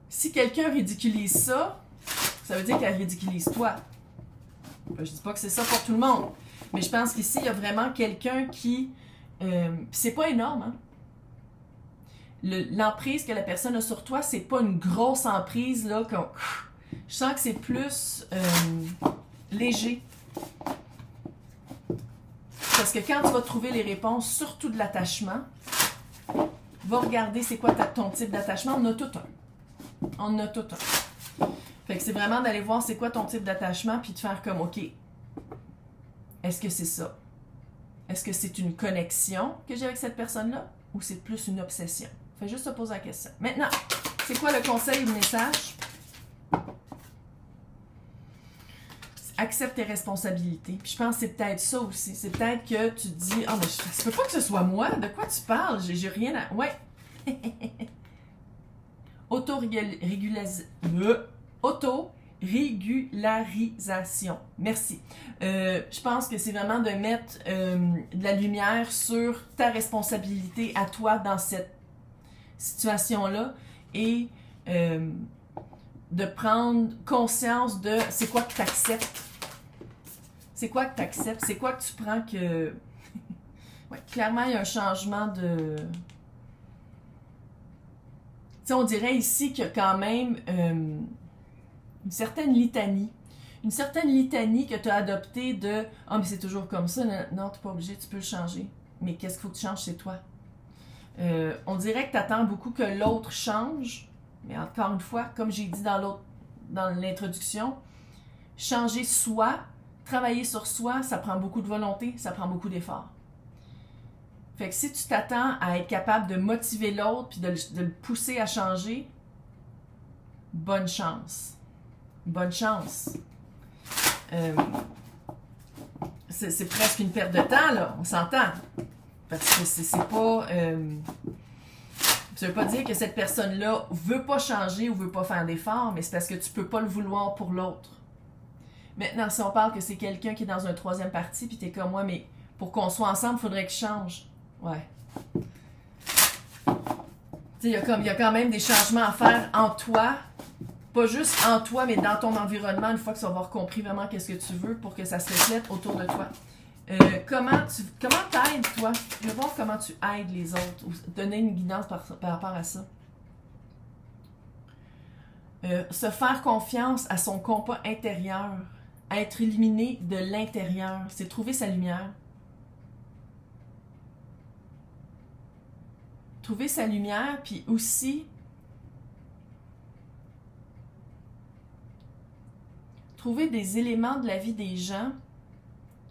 Si quelqu'un ridiculise ça, ça veut dire qu'elle ridiculise toi. Je dis pas que c'est ça pour tout le monde, mais je pense qu'ici, il y a vraiment quelqu'un qui... c'est pas énorme, hein? L'emprise que la personne a sur toi, c'est pas une grosse emprise, là, je sens que c'est plus léger. Parce que quand tu vas trouver les réponses, surtout de l'attachement, va regarder c'est quoi ton type d'attachement. On a tout un. On a tout un. Fait que c'est vraiment d'aller voir c'est quoi ton type d'attachement puis de faire comme, OK, est-ce que c'est ça? Est-ce que c'est une connexion que j'ai avec cette personne-là ou c'est plus une obsession? Fais juste te poser la question. Maintenant, c'est quoi le conseil ou le message? Accepte tes responsabilités. Puis je pense que c'est peut-être ça aussi. C'est peut-être que tu te dis, oh, mais ça peut pas que ce soit moi. De quoi tu parles? J'ai rien à... Ouais. Régularisation. Merci. Je pense que c'est vraiment de mettre de la lumière sur ta responsabilité à toi dans cette situation-là et de prendre conscience de c'est quoi que tu acceptes. C'est quoi que tu acceptes? C'est quoi que tu prends que... ouais, clairement, il y a un changement de... Tu sais, on dirait ici qu'il y a quand même une certaine litanie. Une certaine litanie que tu as adoptée de « Ah, mais c'est toujours comme ça. » Non, tu n'es pas obligé, tu peux le changer. Mais qu'est-ce qu'il faut que tu changes, c'est toi. On dirait que tu attends beaucoup que l'autre change. Mais encore une fois, comme j'ai dit dans l'introduction, changer soi, travailler sur soi, ça prend beaucoup de volonté, ça prend beaucoup d'efforts. Fait que si tu t'attends à être capable de motiver l'autre puis de le pousser à changer, bonne chance. Bonne chance. C'est presque une perte de temps, là, on s'entend. Parce que c'est pas... ça veut pas dire que cette personne-là veut pas changer ou veut pas faire d'efforts, mais c'est parce que tu peux pas le vouloir pour l'autre. Maintenant, si on parle que c'est quelqu'un qui est dans un troisième parti, puis t'es comme moi, mais pour qu'on soit ensemble, il faudrait qu'il change. Ouais. Tu sais, il y a quand même des changements à faire en toi, pas juste en toi, mais dans ton environnement, une fois que tu vas avoir compris vraiment qu'est-ce que tu veux pour que ça se reflète autour de toi. Comment t'aides, toi? Je veux voir comment tu aides les autres, ou donner une guidance par rapport à ça. Se faire confiance à son compas intérieur, être illuminé de l'intérieur, c'est trouver sa lumière. Trouver sa lumière, puis aussi trouver des éléments de la vie des gens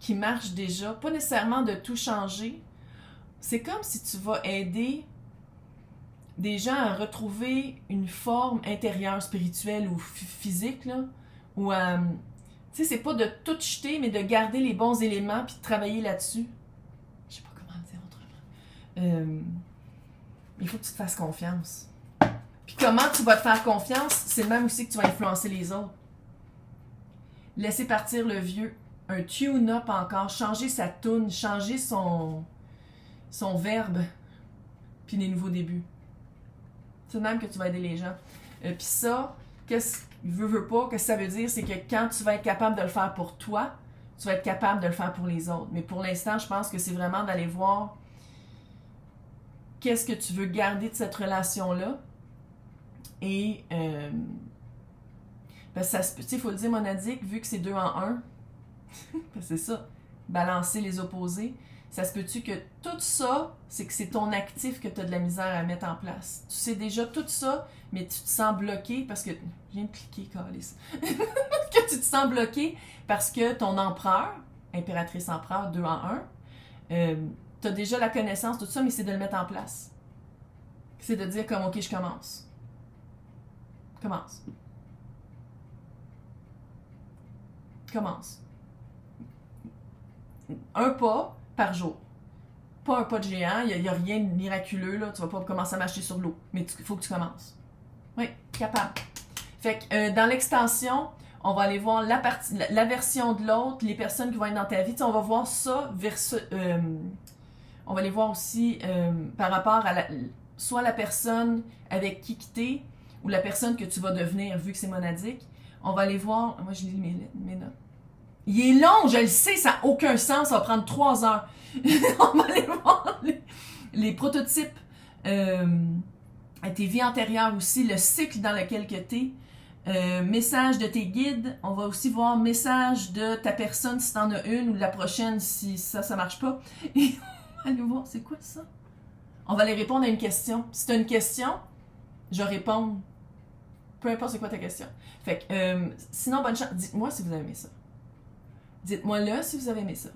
qui marchent déjà, pas nécessairement de tout changer. C'est comme si tu vas aider des gens à retrouver une forme intérieure, spirituelle ou physique, là, ou à... Tu sais, c'est pas de tout jeter, mais de garder les bons éléments puis de travailler là-dessus. Je sais pas comment le dire autrement. Il faut que tu te fasses confiance. Puis comment tu vas te faire confiance, c'est le même aussi que tu vas influencer les autres. Laisser partir le vieux, un tune-up encore, changer sa toune, changer son verbe, puis des nouveaux débuts. C'est le même que tu vas aider les gens. Puis ça, qu'est-ce que veux pas, que ça veut dire, c'est que quand tu vas être capable de le faire pour toi, tu vas être capable de le faire pour les autres. Mais pour l'instant, je pense que c'est vraiment d'aller voir qu'est-ce que tu veux garder de cette relation-là. Et parce que ça se peut, tu sais, il faut le dire monadique, vu que c'est 2 en 1, c'est ça, balancer les opposés. Ça se peut-tu que tout ça, c'est que c'est ton actif que tu as de la misère à mettre en place. Tu sais déjà tout ça, mais tu te sens bloqué parce que... Je viens de cliquer, Calice. Que tu te sens bloqué parce que ton empereur, impératrice empereur 2 en 1, tu as déjà la connaissance de tout ça, mais c'est de le mettre en place. C'est de dire comme, OK, je commence. Commence. Commence. Un pas par jour. Pas un pas de géant, il n'y a rien de miraculeux, là. Tu vas pas commencer à marcher sur l'eau, mais il faut que tu commences. Oui, capable. Fait que dans l'extension, on va aller voir la version de l'autre, les personnes qui vont être dans ta vie. T'sais, on va voir ça on va les voir aussi par rapport à soit la personne avec qui t'es ou la personne que tu vas devenir, vu que c'est monadique. On va aller voir... Moi, je lis mes notes. Il est long, je le sais, ça n'a aucun sens, ça va prendre 3 heures. On va aller voir les prototypes, tes vies antérieures aussi, le cycle dans lequel tu es, message de tes guides, on va aussi voir message de ta personne si tu en as une ou de la prochaine si ça marche pas. Et on va aller voir, c'est quoi ça? On va aller répondre à une question. Si tu as une question, je réponds. Peu importe c'est quoi ta question. Fait que, sinon, bonne chance. Dites-moi si vous avez aimé ça. Dites-moi là si vous avez aimé ça.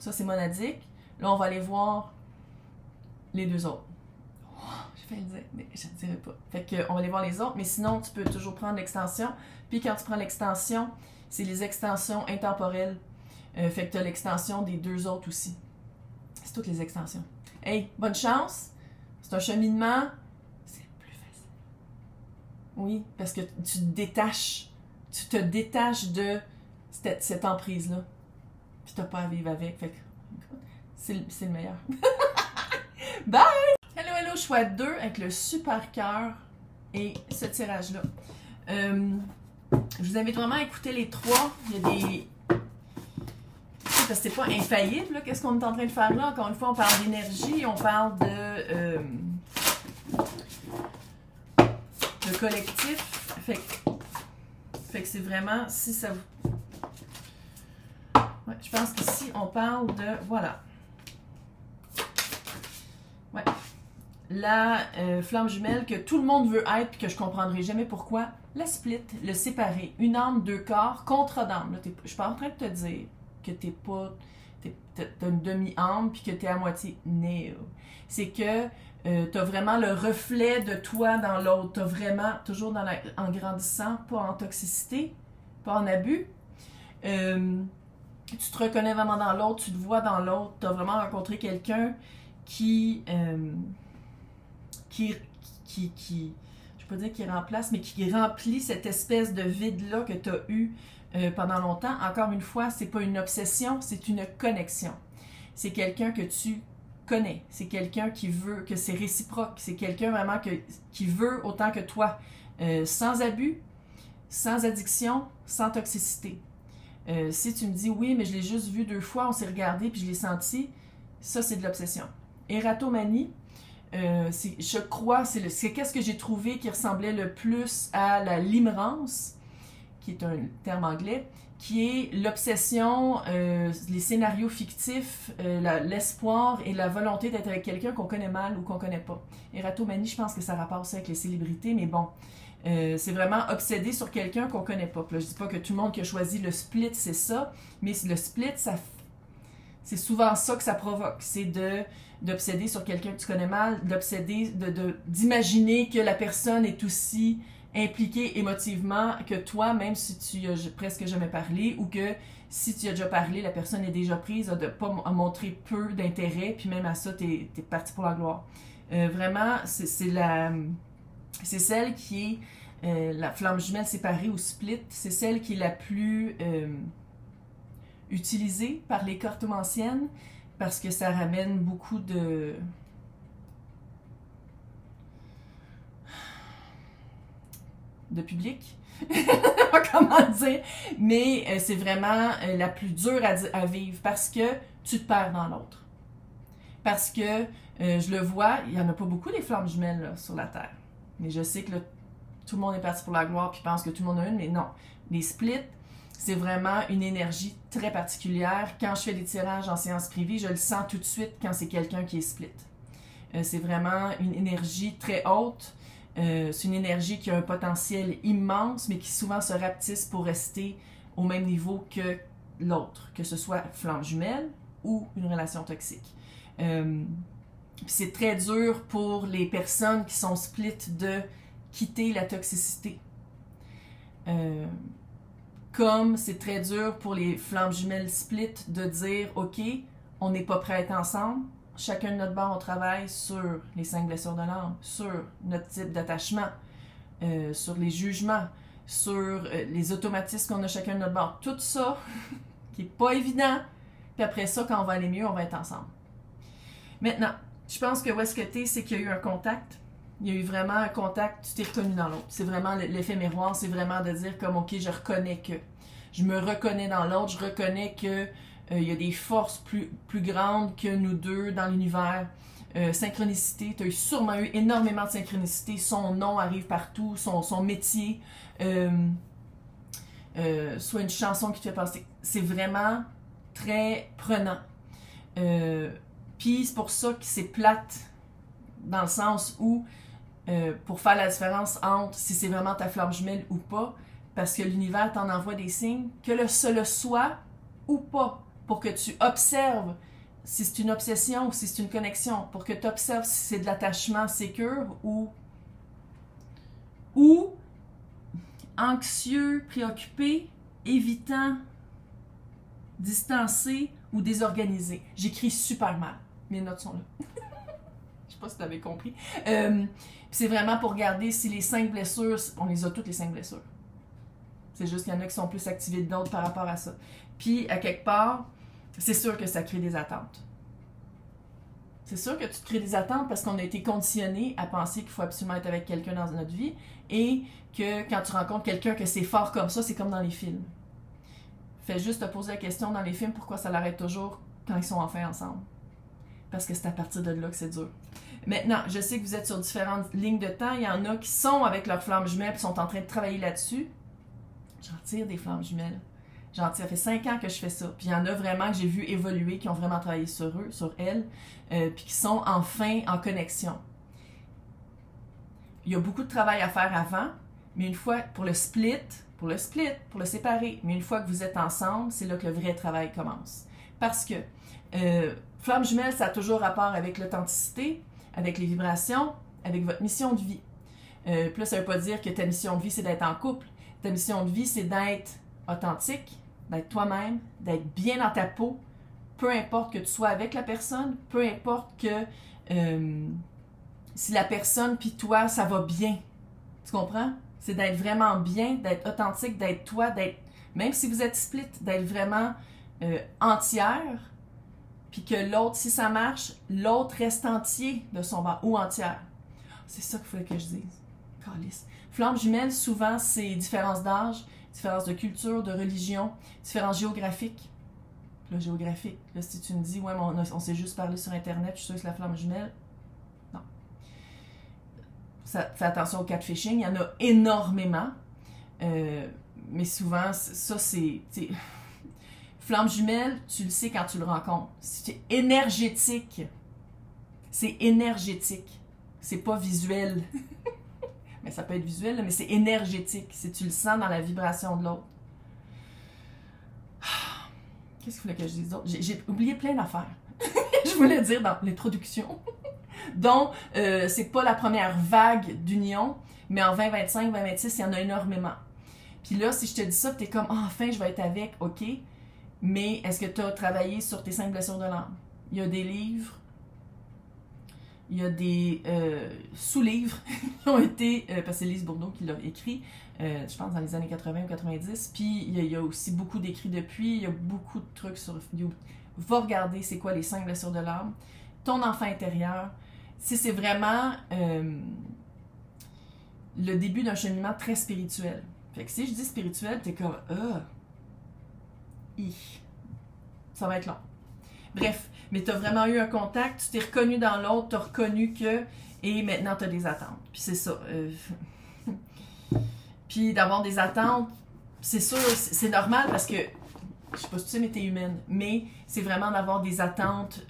Ça, c'est monadique. Là, on va aller voir les 2 autres. Oh, j'ai failli le dire, mais je ne dirai pas. Fait que, on va aller voir les autres, mais sinon, tu peux toujours prendre l'extension. Puis quand tu prends l'extension, c'est les extensions intemporelles. Fait que tu as l'extension des 2 autres aussi. C'est toutes les extensions. Hey, bonne chance. C'est un cheminement. C'est plus facile. Oui, parce que tu te détaches. tu te détaches de cette emprise-là. Puis t'as pas à vivre avec. Fait que, c'est le meilleur. Bye! Hello, hello, choix 2 avec le super cœur et ce tirage-là. Je vous invite vraiment à écouter les trois. Il y a des... Parce que c'est pas infaillible, qu'est-ce qu'on est en train de faire là? Encore une fois, on parle d'énergie, on parle de collectif. Fait que c'est vraiment, si ça vous... Ouais, je pense qu'ici, on parle de... Voilà. Ouais. La flamme jumelle que tout le monde veut être et que je ne comprendrai jamais pourquoi. La split, le séparer. Une âme, deux corps, contre d'âme. Je ne suis pas en train de te dire que t'as une demi-âme puis que tu es à moitié néo. C'est que tu as vraiment le reflet de toi dans l'autre. Tu as vraiment, toujours en grandissant, pas en toxicité, pas en abus. Tu te reconnais vraiment dans l'autre, tu te vois dans l'autre. Tu as vraiment rencontré quelqu'un qui je peux pas dire qui remplace, mais qui remplit cette espèce de vide-là que tu as eu pendant longtemps. Encore une fois, c'est pas une obsession, c'est une connexion. C'est quelqu'un que tu connais, c'est quelqu'un qui veut, que c'est réciproque, c'est quelqu'un vraiment qui veut autant que toi, sans abus, sans addiction, sans toxicité. Si tu me dis oui, mais je l'ai juste vu 2 fois, on s'est regardé puis je l'ai senti, ça c'est de l'obsession. Ératomanie, je crois, c'est qu'est-ce que j'ai trouvé qui ressemblait le plus à la limerence, qui est un terme anglais, qui est l'obsession, les scénarios fictifs, l'espoir et la volonté d'être avec quelqu'un qu'on connaît mal ou qu'on connaît pas. Ératomanie, je pense que ça rapporte ça avec les célébrités, mais bon, c'est vraiment obsédé sur quelqu'un qu'on connaît pas. Puis là, je dis pas que tout le monde qui a choisi le split, c'est ça, mais le split, c'est souvent ça que ça provoque, c'est d'obséder sur quelqu'un que tu connais mal, d'obséder, d'imaginer que la personne est aussi impliquée émotivement que toi, même si tu as presque jamais parlé, ou que si tu as déjà parlé, la personne est déjà prise, de pas montrer peu d'intérêt, puis même à ça, t'es parti pour la gloire. Vraiment, c'est celle qui est la flamme jumelle séparée ou split, c'est celle qui est la plus utilisée par les cartomanciennes, parce que ça ramène beaucoup de public, comment dire, mais c'est vraiment la plus dure à vivre parce que tu te perds dans l'autre. Parce que je le vois, il n'y en a pas beaucoup des flammes jumelles là, sur la Terre. Mais je sais que là, tout le monde est parti pour la gloire puis pense que tout le monde a une, mais non. Les splits, c'est vraiment une énergie très particulière. Quand je fais des tirages en séance privée, je le sens tout de suite quand c'est quelqu'un qui est split. C'est vraiment une énergie très haute. C'est une énergie qui a un potentiel immense, mais qui souvent se rapetisse pour rester au même niveau que l'autre, que ce soit flamme jumelle ou une relation toxique. C'est très dur pour les personnes qui sont split de quitter la toxicité. Comme c'est très dur pour les flammes jumelles split de dire « Ok, on n'est pas prêts à être ensemble. Chacun de notre bord, on travaille sur les 5 blessures de l'âme, sur notre type d'attachement, sur les jugements, sur les automatismes qu'on a chacun de notre bord. Tout ça, qui n'est pas évident. Puis après ça, quand on va aller mieux, on va être ensemble. Maintenant, je pense que où est-ce que tu es, c'est qu'il y a eu un contact. Il y a eu vraiment un contact, tu t'es reconnu dans l'autre. C'est vraiment l'effet miroir, c'est vraiment de dire comme, ok, je reconnais que. Je me reconnais dans l'autre, je reconnais que il y a des forces plus grandes que nous deux dans l'univers. Synchronicité, tu as sûrement eu énormément de synchronicité. Son nom arrive partout, son métier, soit une chanson qui te fait passer. C'est vraiment très prenant. Puis c'est pour ça que c'est plate, dans le sens où, pour faire la différence entre si c'est vraiment ta flamme jumelle ou pas, parce que l'univers t'en envoie des signes, que ce le soit ou pas, pour que tu observes si c'est une obsession ou si c'est une connexion, pour que tu observes si c'est de l'attachement sécure ou anxieux, préoccupé, évitant, distancé ou désorganisé. J'écris super mal. Mes notes sont là. Je sais pas si tu avais compris. C'est vraiment pour regarder si les 5 blessures, on les a toutes les 5 blessures. C'est juste qu'il y en a qui sont plus activés que d'autres par rapport à ça. Puis, à quelque part, c'est sûr que ça crée des attentes. C'est sûr que tu te crées des attentes parce qu'on a été conditionné à penser qu'il faut absolument être avec quelqu'un dans notre vie et que quand tu rencontres quelqu'un que c'est fort comme ça, c'est comme dans les films. Fais juste te poser la question dans les films pourquoi ça l'arrête toujours quand ils sont enfin ensemble. Parce que c'est à partir de là que c'est dur. Maintenant, je sais que vous êtes sur différentes lignes de temps. Il y en a qui sont avec leurs flammes jumelles et sont en train de travailler là-dessus. J'en tire des flammes jumelles. J'en tire. Ça fait 5 ans que je fais ça. Puis il y en a vraiment que j'ai vu évoluer, qui ont vraiment travaillé sur eux, sur elles, puis qui sont enfin en connexion. Il y a beaucoup de travail à faire avant, mais une fois, pour le séparer, mais une fois que vous êtes ensemble, c'est là que le vrai travail commence. Parce que flamme jumelle, ça a toujours rapport avec l'authenticité, avec les vibrations, avec votre mission de vie. Puis là, ça ne veut pas dire que ta mission de vie, c'est d'être en couple. Ta mission de vie, c'est d'être authentique, d'être toi-même, d'être bien dans ta peau, peu importe que tu sois avec la personne, peu importe que si la personne puis toi, ça va bien. Tu comprends? C'est d'être vraiment bien, d'être authentique, d'être toi, d'être, même si vous êtes split, d'être vraiment entière, puis que l'autre, si ça marche, l'autre reste entier de son bord, ou entière. C'est ça qu'il fallait que je dise. Calice. Flamme jumelle, souvent, c'est différence d'âge, différence de culture, de religion, différence géographique. Là, géographique. Là, si tu me dis, ouais, mais on s'est juste parlé sur Internet, je suis sûre que c'est la flamme jumelle. Non. Ça, fais attention au catfishing, il y en a énormément. Mais souvent, ça, c'est... Flamme jumelle, tu le sais quand tu le rencontres. C'est énergétique. C'est énergétique. C'est pas visuel. Mais ça peut être visuel, mais c'est énergétique. Si tu le sens dans la vibration de l'autre. Qu'est-ce qu'il fallait que je dise d'autre? J'ai oublié plein d'affaires. Je voulais dire dans l'introduction. Donc, c'est pas la première vague d'union, mais en 2025, 2026, il y en a énormément. Puis là, si je te dis ça, t'es comme, enfin, je vais être avec, ok. Mais est-ce que tu as travaillé sur tes 5 blessures de l'âme? Il y a des livres, il y a des sous-livres qui ont été, parce que c'est Lise Bourdeau qui l'a écrit, je pense dans les années 80 ou 90, puis il y a aussi beaucoup d'écrits depuis, il y a beaucoup de trucs sur YouTube. Va regarder c'est quoi les 5 blessures de l'âme, ton enfant intérieur, si c'est vraiment le début d'un cheminement très spirituel. Fait que si je dis spirituel, t'es comme, ça va être long. Bref, mais tu as vraiment eu un contact, tu t'es reconnu dans l'autre, tu as reconnu que, et maintenant tu as des attentes. Puis c'est ça. Puis d'avoir des attentes, c'est sûr, c'est normal parce que, je sais pas si tu sais, mais tu es humaine, mais c'est vraiment d'avoir des attentes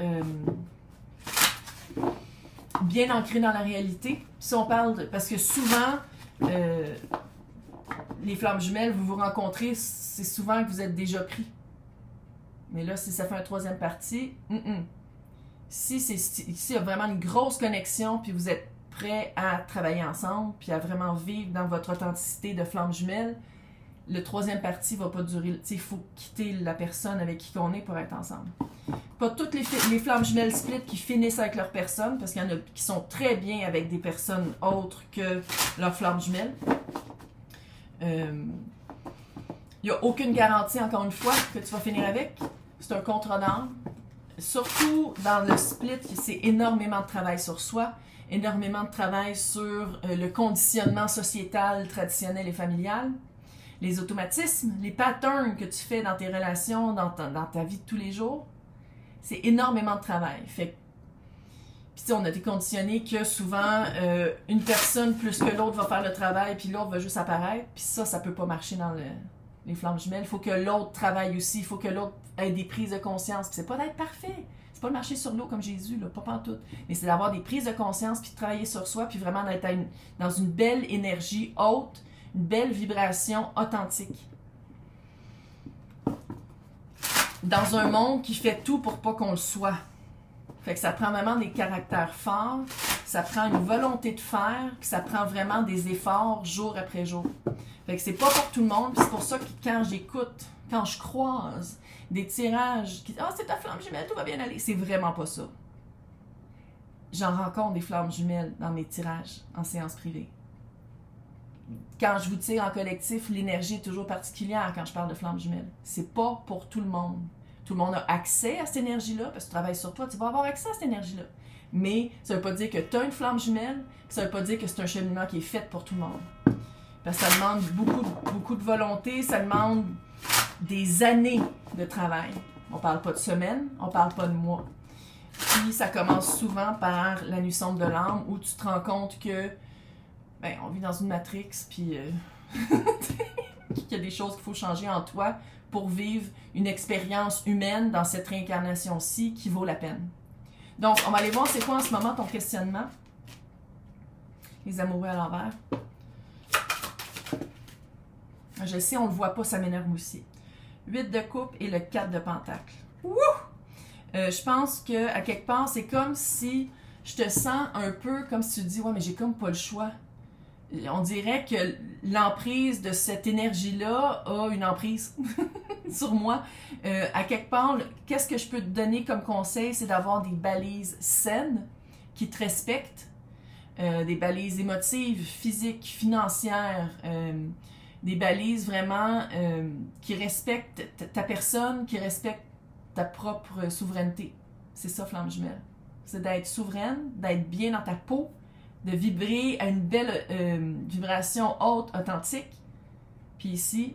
bien ancrées dans la réalité. Si on parle, parce que souvent, les flammes jumelles, vous vous rencontrez, c'est souvent que vous êtes déjà pris. Mais là, si ça fait un troisième partie, si il y a vraiment une grosse connexion, puis vous êtes prêts à travailler ensemble, puis à vraiment vivre dans votre authenticité de flamme jumelle, le troisième partie va pas durer. Il faut quitter la personne avec qui on est pour être ensemble. Pas toutes les flammes jumelles split qui finissent avec leur personne, parce qu'il y en a qui sont très bien avec des personnes autres que leurs flammes jumelles. Il n'y a aucune garantie, encore une fois, que tu vas finir avec. C'est un contrat d'âme. Surtout dans le split, c'est énormément de travail sur soi, énormément de travail sur le conditionnement sociétal, traditionnel et familial, les automatismes, les patterns que tu fais dans tes relations, dans ta vie de tous les jours. C'est énormément de travail. Fait puis on a été conditionné que souvent, une personne plus que l'autre va faire le travail, puis l'autre va juste apparaître. Puis ça peut pas marcher dans les flammes jumelles. Il faut que l'autre travaille aussi. Il faut que l'autre ait des prises de conscience. Puis c'est pas d'être parfait. C'est pas de marcher sur l'eau comme Jésus, là, pas pantoute. Mais c'est d'avoir des prises de conscience, puis de travailler sur soi, puis vraiment d'être dans une belle énergie haute, une belle vibration authentique. Dans un monde qui fait tout pour pas qu'on le soit. Fait que ça prend vraiment des caractères forts, ça prend une volonté de faire, puis ça prend vraiment des efforts jour après jour. Fait que c'est pas pour tout le monde, puis c'est pour ça que quand j'écoute, quand je croise des tirages qui disent « Ah, c'est ta flamme jumelle, tout va bien aller », c'est vraiment pas ça. J'en rencontre des flammes jumelles dans mes tirages en séance privée. quand je vous tire en collectif, l'énergie est toujours particulière quand je parle de flamme jumelle. C'est pas pour tout le monde. Tout le monde a accès à cette énergie-là, parce que tu travailles sur toi, tu vas avoir accès à cette énergie-là. Mais ça veut pas dire que tu as une flamme jumelle, ça veut pas dire que c'est un cheminement qui est fait pour tout le monde. Parce que ça demande beaucoup de volonté, ça demande des années de travail. On parle pas de semaines, on parle pas de mois. Puis ça commence souvent par la nuit sombre de l'âme, où tu te rends compte que ben, on vit dans une matrix, puis qu'il y a des choses qu'il faut changer en toi pour vivre une expérience humaine dans cette réincarnation-ci qui vaut la peine. Donc, on va aller voir c'est quoi en ce moment ton questionnement. Les amoureux à l'envers. Je sais, on le voit pas, ça m'énerve aussi. 8 de coupe et le 4 de pentacle. Wouh! Je pense que à quelque part, c'est comme si je te sens un peu comme si tu te dis « Ouais, mais j'ai comme pas le choix. » On dirait que l'emprise de cette énergie-là a une emprise sur moi. À quelque part, qu'est-ce que je peux te donner comme conseil? C'est d'avoir des balises saines qui te respectent, des balises émotives, physiques, financières, des balises vraiment qui respectent ta personne, qui respectent ta propre souveraineté. C'est ça, flamme jumelle. C'est d'être souveraine, d'être bien dans ta peau, de vibrer à une belle vibration haute, authentique. Puis ici,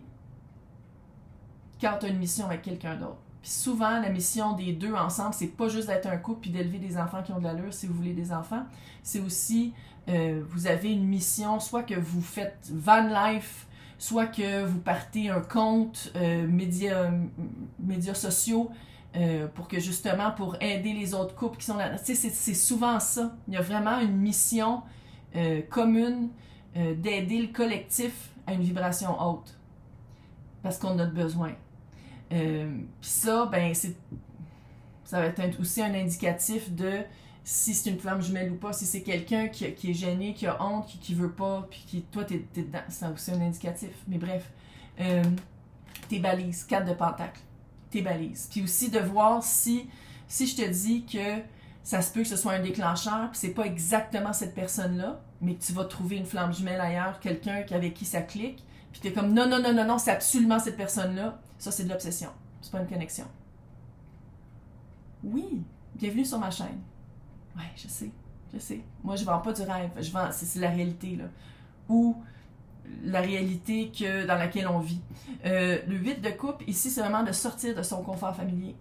quand tu as une mission avec quelqu'un d'autre. Puis souvent, la mission des deux ensemble, c'est pas juste d'être un couple puis d'élever des enfants qui ont de l'allure si vous voulez des enfants. C'est aussi, vous avez une mission, soit que vous faites van life, soit que vous partez un compte, médias sociaux, pour que justement, pour aider les autres couples qui sont là. Tu sais, c'est souvent ça. Il y a vraiment une mission commune d'aider le collectif à une vibration haute. Parce qu'on en a besoin. Puis ça, ben, ça va être aussi un indicatif de si c'est une flamme jumelle ou pas, si c'est quelqu'un qui est gêné, qui a honte, qui veut pas, puis qui, toi, t'es dedans. C'est aussi un indicatif. Mais bref, tes balises, 4 de pentacle. Tes balises. Puis aussi de voir si je te dis que ça se peut que ce soit un déclencheur, puis c'est pas exactement cette personne-là, mais que tu vas trouver une flamme jumelle ailleurs, quelqu'un avec qui ça clique, puis t'es comme non, c'est absolument cette personne-là. Ça, c'est de l'obsession. C'est pas une connexion. Oui, bienvenue sur ma chaîne. Ouais, je sais. Moi, je vends pas du rêve, c'est la réalité, là. Ou la réalité dans laquelle on vit. Le 8 de coupe, ici, c'est vraiment de sortir de son confort familier.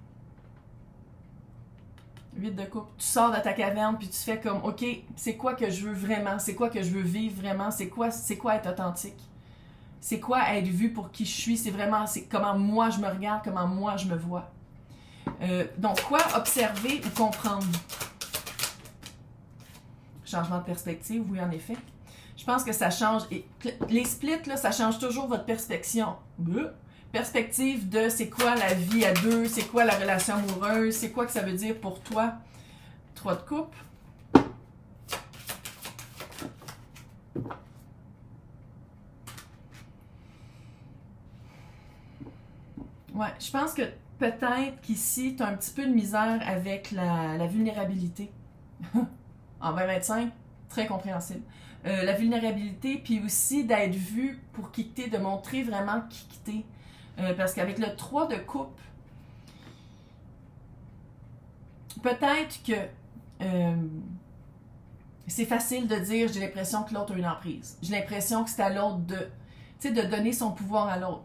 8 de coupe, tu sors de ta caverne, puis tu fais comme, OK, c'est quoi que je veux vraiment? C'est quoi que je veux vivre vraiment? C'est quoi être authentique? C'est quoi être vu pour qui je suis? C'est comment moi je me regarde, comment moi je me vois. Donc, quoi observer ou comprendre? Changement de perspective, oui, en effet. Je pense que ça change. Les splits, là, ça change toujours votre perspective de c'est quoi la vie à deux, c'est quoi la relation amoureuse, c'est quoi que ça veut dire pour toi. 3 de coupe. Ouais, je pense que peut-être qu'ici, tu as un petit peu de misère avec la vulnérabilité. En 2025, très compréhensible. La vulnérabilité, puis aussi d'être vu pour qui t'es, de montrer vraiment qui t'es. Parce qu'avec le 3 de coupe, peut-être que c'est facile de dire j'ai l'impression que l'autre a une emprise. J'ai l'impression que c'est à l'autre de donner son pouvoir à l'autre.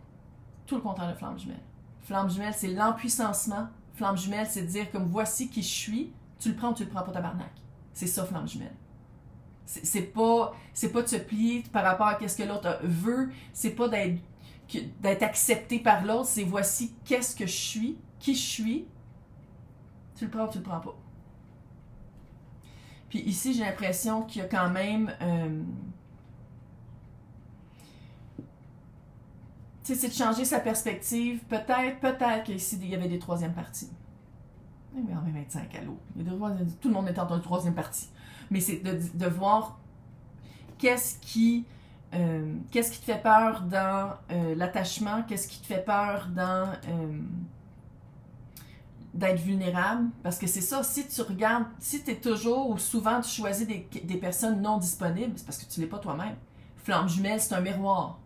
Tout le contraire de flamme jumelle. Flamme jumelle, c'est l'empuissancement. Flamme jumelle, c'est de dire comme voici qui je suis, tu le prends ou tu le prends pas, tabarnak. C'est ça, flamme jumelle. C'est pas de se plier par rapport à ce que l'autre veut, c'est pas d'être accepté par l'autre, c'est voici qu'est-ce que je suis, qui je suis, tu le prends ou tu le prends pas. Puis ici, j'ai l'impression qu'il y a quand même... c'est de changer sa perspective. Peut-être qu'ici, il y avait des troisièmes parties. Mais en 2025, allô. Tout le monde est en troisième partie. Mais c'est de voir qu'est-ce qui te fait peur dans l'attachement, qu'est-ce qui te fait peur dans d'être vulnérable. Parce que c'est ça, si tu regardes, si tu es toujours ou souvent tu choisis des personnes non disponibles, c'est parce que tu ne l'es pas toi-même. Flamme jumelle, c'est un miroir.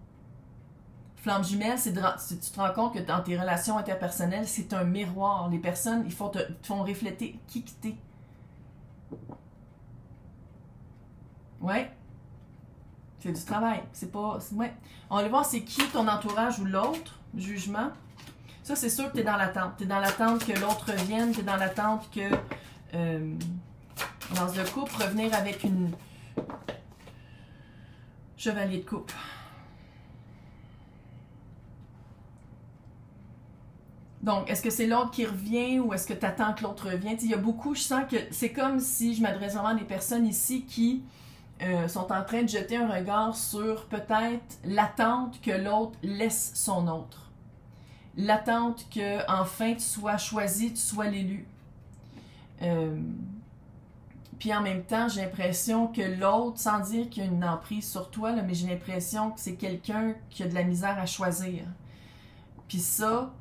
Flamme jumelle, c'est tu te rends compte que dans tes relations interpersonnelles, c'est un miroir. Les personnes, ils te font refléter qui t'es. Ouais. C'est du travail. C'est pas... Ouais. On va voir c'est qui ton entourage ou l'autre. Jugement. Ça, c'est sûr que tu es dans l'attente. Tu es dans l'attente que l'autre revienne. Tu es dans l'attente que... dans le couple, revenir avec une... Chevalier de coupe. Donc, est-ce que c'est l'autre qui revient ou est-ce que tu attends que l'autre revienne? Il y a beaucoup, je sens que c'est comme si je m'adresse vraiment à des personnes ici qui sont en train de jeter un regard sur peut-être l'attente que l'autre laisse son autre. L'attente que enfin tu sois choisi, tu sois l'élu. Puis en même temps, j'ai l'impression que l'autre, sans dire qu'il y a une emprise sur toi, là, mais j'ai l'impression que c'est quelqu'un qui a de la misère à choisir. Puis ça...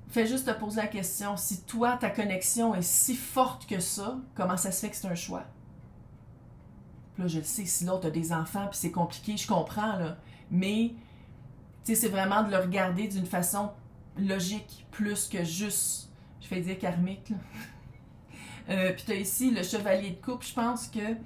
Fais juste te poser la question, si toi, ta connexion est si forte que ça, comment ça se fait que c'est un choix? Puis là, je le sais, si l'autre a des enfants, puis c'est compliqué, je comprends, là. Mais, tu sais, c'est vraiment de le regarder d'une façon logique, plus que juste, je vais dire karmique, là. Puis tu as ici le chevalier de coupe, je pense que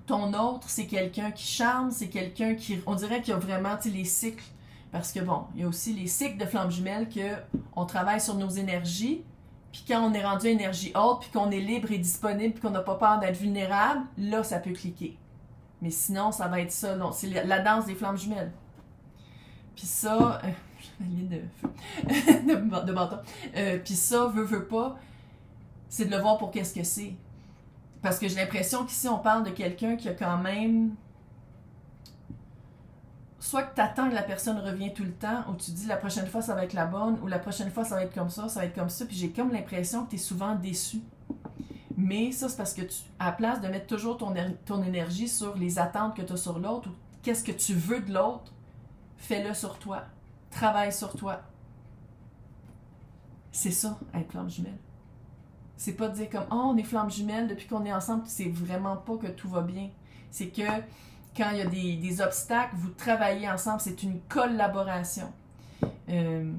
ton autre, c'est quelqu'un qui charme, c'est quelqu'un qui, on dirait qu'il y a vraiment, tu sais, les cycles. Parce que bon, il y a aussi les cycles de flamme jumelle qu'on travaille sur nos énergies, puis quand on est rendu à énergie haute, puis qu'on est libre et disponible, puis qu'on n'a pas peur d'être vulnérable, là, ça peut cliquer. Mais sinon, ça va être ça. Non, c'est la danse des flammes jumelles. Puis ça, de bâton. Puis ça, veut pas, c'est de le voir pour qu'est-ce que c'est. Parce que j'ai l'impression qu'ici, on parle de quelqu'un qui a quand même... Soit que tu attends que la personne revienne tout le temps, ou tu dis la prochaine fois ça va être la bonne, ou la prochaine fois ça va être comme ça va être comme ça, puis j'ai comme l'impression que tu es souvent déçu. Mais ça, c'est parce que à la place de mettre toujours ton énergie sur les attentes que tu as sur l'autre, ou qu'est-ce que tu veux de l'autre, fais-le sur toi. Travaille sur toi. C'est ça, être flamme jumelle. C'est pas de dire comme « Oh, on est flamme jumelle depuis qu'on est ensemble », c'est vraiment pas que tout va bien. C'est que quand il y a des obstacles, vous travaillez ensemble, c'est une collaboration. Il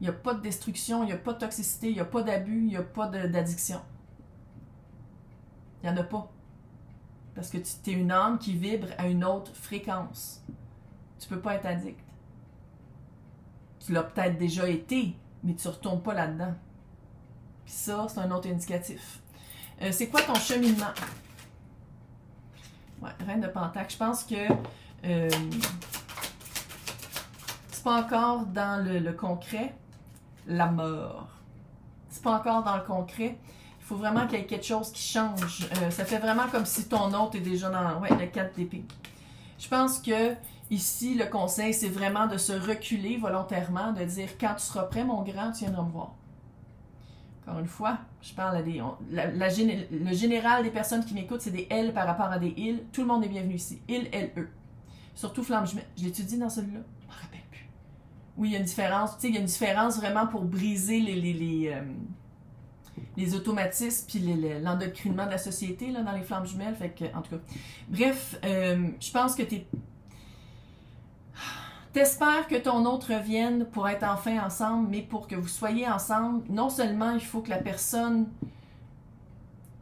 n'y a pas de destruction, il n'y a pas de toxicité, il n'y a pas d'abus, il n'y a pas d'addiction. Il n'y en a pas. Parce que tu es une âme qui vibre à une autre fréquence. Tu ne peux pas être addict. Tu l'as peut-être déjà été, mais tu ne retournes pas là-dedans. Puis ça, c'est un autre indicatif. C'est quoi ton cheminement? Ouais, reine de Pentacle. Je pense que c'est pas encore dans le concret. La mort. C'est pas encore dans le concret. Il faut vraiment qu'il y ait quelque chose qui change. Ça fait vraiment comme si ton autre est déjà dans le 4 d'épée. Je pense que ici, le conseil, c'est vraiment de se reculer volontairement, de dire quand tu seras prêt, mon grand, tu viendras me voir. Encore une fois, je parle à des... le général des personnes qui m'écoutent, c'est des L par rapport à des ils. Tout le monde est bienvenu ici. Il, elle, eux. Surtout flamme jumelle. Je l'étudie dans celui-là. Je m'en rappelle plus. Oui, il y a une différence. Tu sais, il y a une différence vraiment pour briser les automatismes puis l'endoctrinement de la société là, dans les flammes jumelles. Fait que, en tout cas. Bref, je pense que t'espères que ton autre revienne pour être enfin ensemble, mais pour que vous soyez ensemble, non seulement il faut que la personne,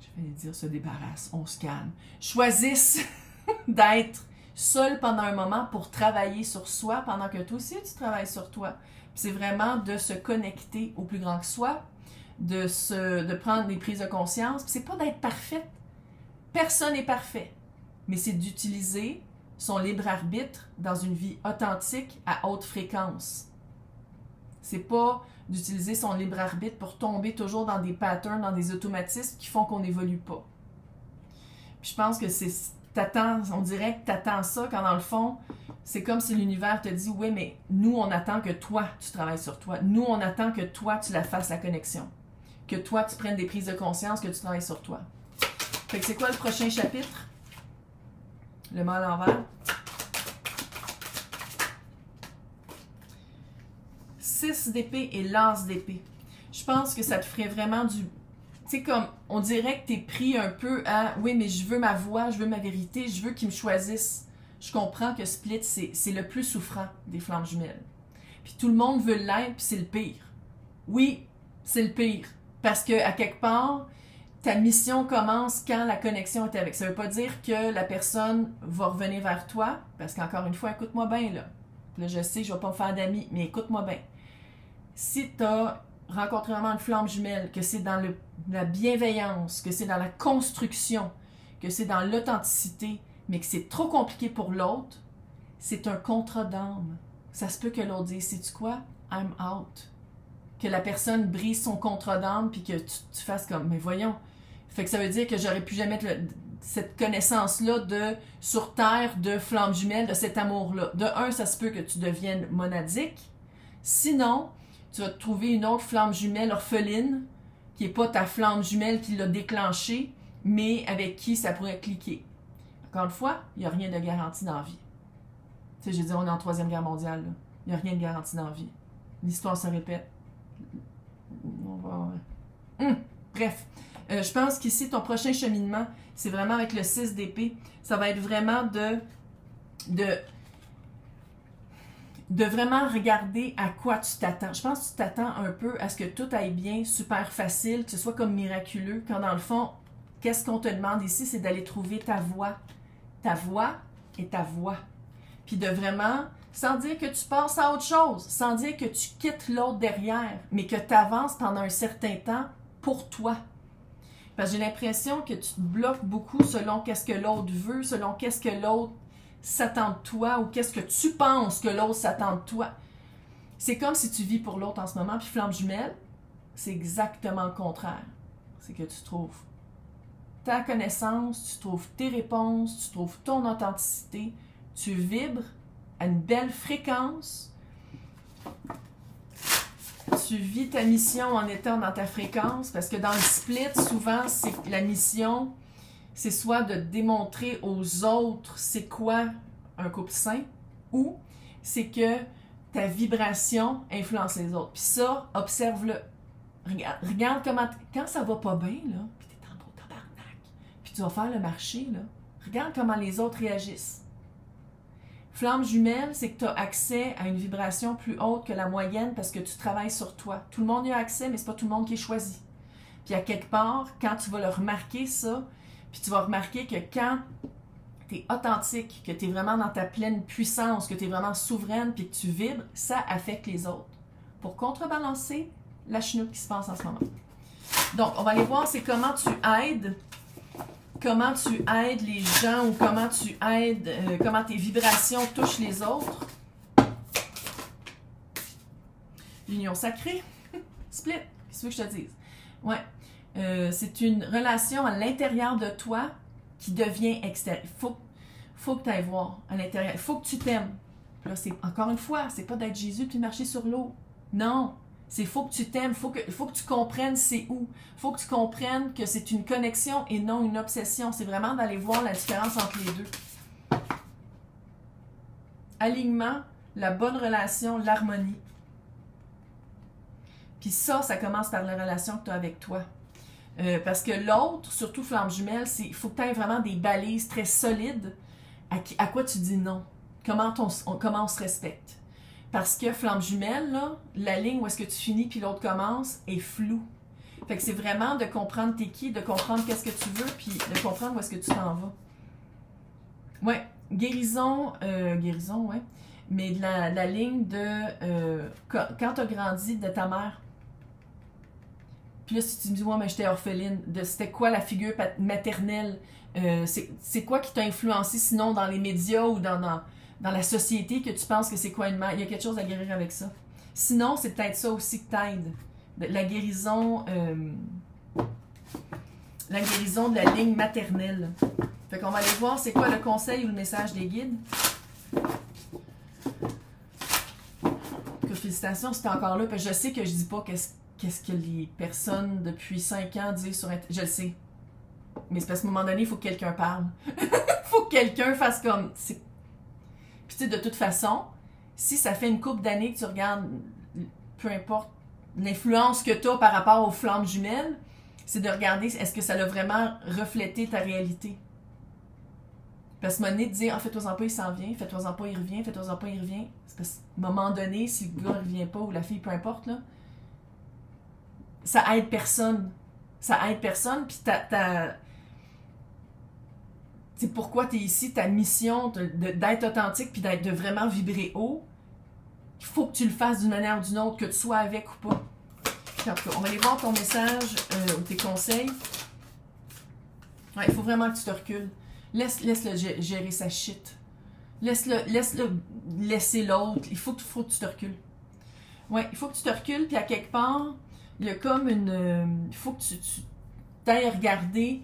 je vais dire se débarrasse, on se calme, choisisse d'être seul pendant un moment pour travailler sur soi, pendant que toi aussi tu travailles sur toi. C'est vraiment de se connecter au plus grand que soi, de prendre des prises de conscience. C'est pas d'être parfaite. Personne n'est parfait, mais c'est d'utiliser son libre arbitre dans une vie authentique à haute fréquence. C'est pas d'utiliser son libre arbitre pour tomber toujours dans des patterns, dans des automatismes qui font qu'on n'évolue pas. Puis je pense que on dirait que t'attends ça quand dans le fond, c'est comme si l'univers te dit « Oui, mais nous, on attend que toi, tu travailles sur toi. Nous, on attend que toi, tu la fasses la connexion. Que toi, tu prennes des prises de conscience, que tu travailles sur toi. » Fait que c'est quoi le prochain chapitre? Le mât à l'envers. 6 d'épée et l'as d'épée. Je pense que ça te ferait vraiment sais, comme, on dirait que t'es pris un peu à, oui, mais je veux ma voix, je veux ma vérité, je veux qu'ils me choisissent. Je comprends que Split, c'est le plus souffrant des flammes jumelles. Puis tout le monde veut l'être, puis c'est le pire. Oui, c'est le pire. Parce que, à quelque part, ta mission commence quand la connexion est avec. Ça veut pas dire que la personne va revenir vers toi, parce qu'encore une fois, écoute-moi bien, là. Là, je sais, je vais pas me faire d'amis, mais écoute-moi bien. Si tu as rencontré vraiment une flamme jumelle, que c'est dans la bienveillance, que c'est dans la construction, que c'est dans l'authenticité, mais que c'est trop compliqué pour l'autre, c'est un contrat d'âme. Ça se peut que l'autre dise, sais-tu quoi? I'm out. Que la personne brise son contrat d'âme, puis que tu fasses comme, mais voyons. Fait que ça veut dire que j'aurais pu jamais cette connaissance-là sur Terre de flamme jumelle, de cet amour-là. De un, ça se peut que tu deviennes monadique. Sinon, tu vas te trouver une autre flamme jumelle orpheline, qui n'est pas ta flamme jumelle qui l'a déclenchée, mais avec qui ça pourrait cliquer. Encore une fois, il n'y a rien de garanti dans la vie. Tu sais, je veux dire, on est en Troisième Guerre mondiale. Là. Il n'y a rien de garanti dans la vie. L'histoire se répète. On va... Bref. Je pense qu'ici, ton prochain cheminement, c'est vraiment avec le 6 d'épée. Ça va être vraiment de vraiment regarder à quoi tu t'attends. Je pense que tu t'attends un peu à ce que tout aille bien, super facile, que ce soit comme miraculeux, quand dans le fond, qu'est-ce qu'on te demande ici, c'est d'aller trouver ta voix et ta voix. Puis de vraiment, sans dire que tu passes à autre chose, sans dire que tu quittes l'autre derrière, mais que tu avances pendant un certain temps pour toi. Parce que j'ai l'impression que tu te bloques beaucoup selon qu'est-ce que l'autre veut, selon qu'est-ce que l'autre s'attend de toi ou qu'est-ce que tu penses que l'autre s'attend de toi. C'est comme si tu vis pour l'autre en ce moment, puis flamme jumelle, c'est exactement le contraire. C'est que tu trouves ta connaissance, tu trouves tes réponses, tu trouves ton authenticité, tu vibres à une belle fréquence, tu vis ta mission en étant dans ta fréquence, parce que dans le split, souvent, c'est la mission, c'est soit de démontrer aux autres c'est quoi un couple sain, ou c'est que ta vibration influence les autres. Puis ça, observe-le. Regarde comment, quand ça va pas bien, là, puis t'es en gros tabarnak, puis tu vas faire le marché, là, regarde comment les autres réagissent. Flamme jumelle, c'est que tu as accès à une vibration plus haute que la moyenne parce que tu travailles sur toi. Tout le monde y a accès, mais c'est pas tout le monde qui est choisi. Puis à quelque part, quand tu vas le remarquer ça, puis tu vas remarquer que quand tu es authentique, que tu es vraiment dans ta pleine puissance, que tu es vraiment souveraine, puis que tu vibres, ça affecte les autres. Pour contrebalancer la chenoute qui se passe en ce moment. Donc, on va aller voir, c'est comment tu aides les gens ou comment tu aides, comment tes vibrations touchent les autres. L'union sacrée. Split. Qu'est-ce que je te dise? Ouais. C'est une relation à l'intérieur de toi qui devient extérieure. Faut que tu ailles voir à l'intérieur. Il faut que tu t'aimes. Là, c'est encore une fois, c'est pas d'être Jésus puis marcher sur l'eau. Non. C'est faut que tu t'aimes, faut que tu comprennes c'est où. Faut que tu comprennes que c'est une connexion et non une obsession. C'est vraiment d'aller voir la différence entre les deux. Alignement, la bonne relation, l'harmonie. Puis ça commence par la relation que tu as avec toi. Parce que l'autre, surtout flamme jumelle, il faut que tu aies vraiment des balises très solides à quoi tu dis non. Comment on se respecte. Parce que flamme jumelle, là, la ligne où est-ce que tu finis puis l'autre commence est floue. Fait que c'est vraiment de comprendre t'es qui, de comprendre qu'est-ce que tu veux, puis de comprendre où est-ce que tu t'en vas. Ouais, guérison, ouais. Mais la ligne de quand tu as grandi de ta mère. Puis là, si tu me dis, ouais, mais j'étais orpheline, c'était quoi la figure maternelle? C'est quoi qui t'a influencé sinon dans les médias ou dans la société que tu penses que c'est quoi une mère? Il y a quelque chose à guérir avec ça. Sinon, c'est peut-être ça aussi que t'aide. La guérison de la ligne maternelle. Fait qu'on va aller voir c'est quoi le conseil ou le message des guides. Que félicitations, c'était encore là. Parce que je sais que je dis pas qu'est-ce que les personnes depuis 5 ans disent sur Internet. Je le sais. Mais c'est parce qu'à un moment donné, il faut que quelqu'un parle. Il faut que quelqu'un fasse comme... Puis tu sais, de toute façon, si ça fait une couple d'années que tu regardes, peu importe l'influence que tu as par rapport aux flammes jumelles, c'est de regarder est-ce que ça a vraiment reflété ta réalité. Parce que à un moment donné, de dire, ah, fais-toi-en pas, il s'en vient, fais-toi-en pas, il revient, fais-toi-en pas, il revient. C'est parce qu'à un moment donné, si le gars ne revient pas ou la fille, peu importe, là, ça aide personne. Ça aide personne, puis c'est pourquoi tu es ici, ta mission d'être authentique, puis de vraiment vibrer haut. Il faut que tu le fasses d'une manière ou d'une autre, que tu sois avec ou pas. En tout cas, on va aller voir ton message ou tes conseils. Ouais, il faut vraiment que tu te recules. Laisse-le gérer sa shit. Laisse-le laisser l'autre. Il faut que tu te recules. Ouais, il faut que tu te recules, puis à quelque part, il y a comme une... il faut que tu t'ailles regarder...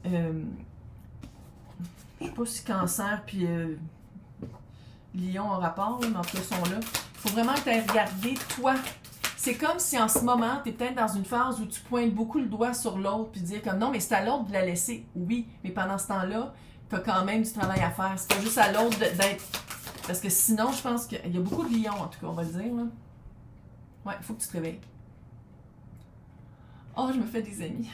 je sais pas si cancer puis lion en rapport, mais en tout cas, sont là. Il faut vraiment que tu ailles regarder toi. C'est comme si en ce moment, tu es peut-être dans une phase où tu pointes beaucoup le doigt sur l'autre puis dire comme non, mais c'est à l'autre de la laisser. Oui, mais pendant ce temps-là, tu as quand même du travail à faire. C'est pas juste à l'autre d'être... Parce que sinon, je pense qu'il y a beaucoup de lions, en tout cas, on va le dire. Là. Ouais, il faut que tu te réveilles. Oh, je me fais des amis.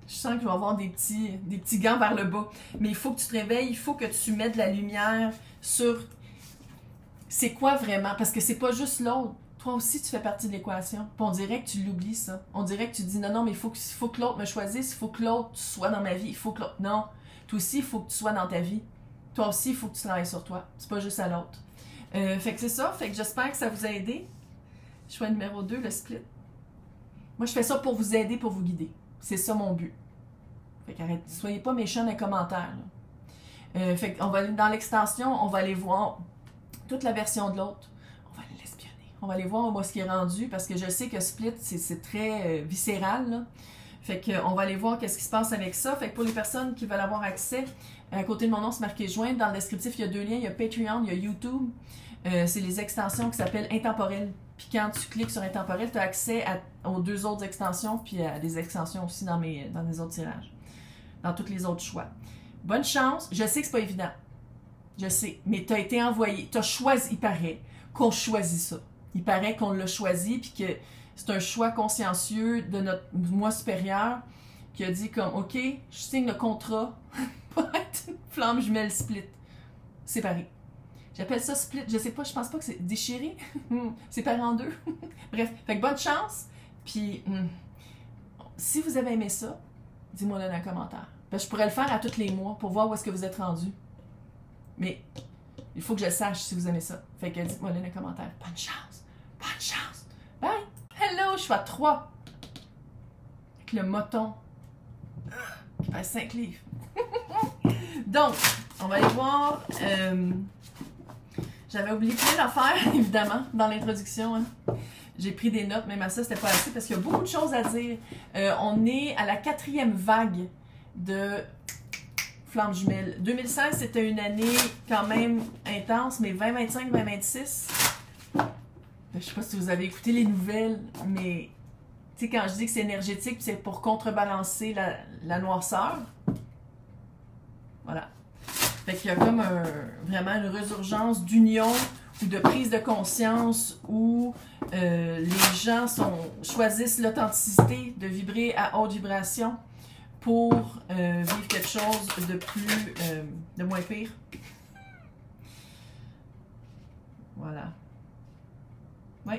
Je sens que je vais avoir des petits gants vers le bas. Mais il faut que tu te réveilles, il faut que tu mettes de la lumière sur c'est quoi vraiment. Parce que c'est pas juste l'autre. Toi aussi, tu fais partie de l'équation. Puis on dirait que tu l'oublies, ça. On dirait que tu dis non, mais il faut que l'autre me choisisse, il faut que l'autre soit dans ma vie, il faut que l'autre... Non. Toi aussi, il faut que tu sois dans ta vie. Toi aussi, il faut que tu travailles sur toi. C'est pas juste à l'autre. Fait que c'est ça. Fait que j'espère que ça vous a aidé. Choix numéro 2, le split. Moi, je fais ça pour vous aider, pour vous guider. C'est ça mon but. Fait qu'arrête, soyez pas méchants dans les commentaires. Fait qu'on va aller dans l'extension, on va aller voir toute la version de l'autre. On va aller l'espionner. On va aller voir où est-ce qu'il est rendu, parce que je sais que Split, c'est très viscéral, là. Fait qu'on va aller voir qu'est-ce qui se passe avec ça. Fait que pour les personnes qui veulent avoir accès, à côté de mon nom, c'est marqué joindre. Dans le descriptif, il y a 2 liens. Il y a Patreon, il y a YouTube. C'est les extensions qui s'appellent Intemporel. Puis quand tu cliques sur Intemporel, tu as accès aux 2 autres extensions, puis à des extensions aussi dans les autres tirages. Dans tous les autres choix. Bonne chance. Je sais que c'est pas évident. Je sais. Mais tu as été envoyé. Tu as choisi. Il paraît qu'on choisit ça. Il paraît qu'on l'a choisi, puis que c'est un choix consciencieux de notre moi supérieur qui a dit comme, OK, je signe le contrat pour être une flamme jumelle split. Séparée. J'appelle ça split. Je sais pas, je pense pas que c'est déchiré. Séparé en 2. Bref. Fait que bonne chance. Puis, si vous avez aimé ça, dis-moi dans un commentaire. Parce que je pourrais le faire à tous les mois pour voir où est-ce que vous êtes rendu. Mais il faut que je sache si vous aimez ça. Fait que dites-moi dans un commentaire. Bonne chance. Bonne chance. Bye. Hello, je suis à 3. Avec le moton. Qui pèse 5 livres. Donc, on va aller voir. J'avais oublié plein d'affaires, évidemment, dans l'introduction. Hein. J'ai pris des notes, même à ça, c'était pas assez parce qu'il y a beaucoup de choses à dire. On est à la 4e vague de Flamme Jumelle. 2016, c'était une année quand même intense, mais 2025, 2026, je sais pas si vous avez écouté les nouvelles, mais tu sais, quand je dis que c'est énergétique, c'est pour contrebalancer la noirceur. Voilà. Fait qu'il y a comme vraiment une résurgence d'union ou de prise de conscience où les gens choisissent l'authenticité, de vibrer à haute vibration pour vivre quelque chose de moins pire. Voilà. Oui.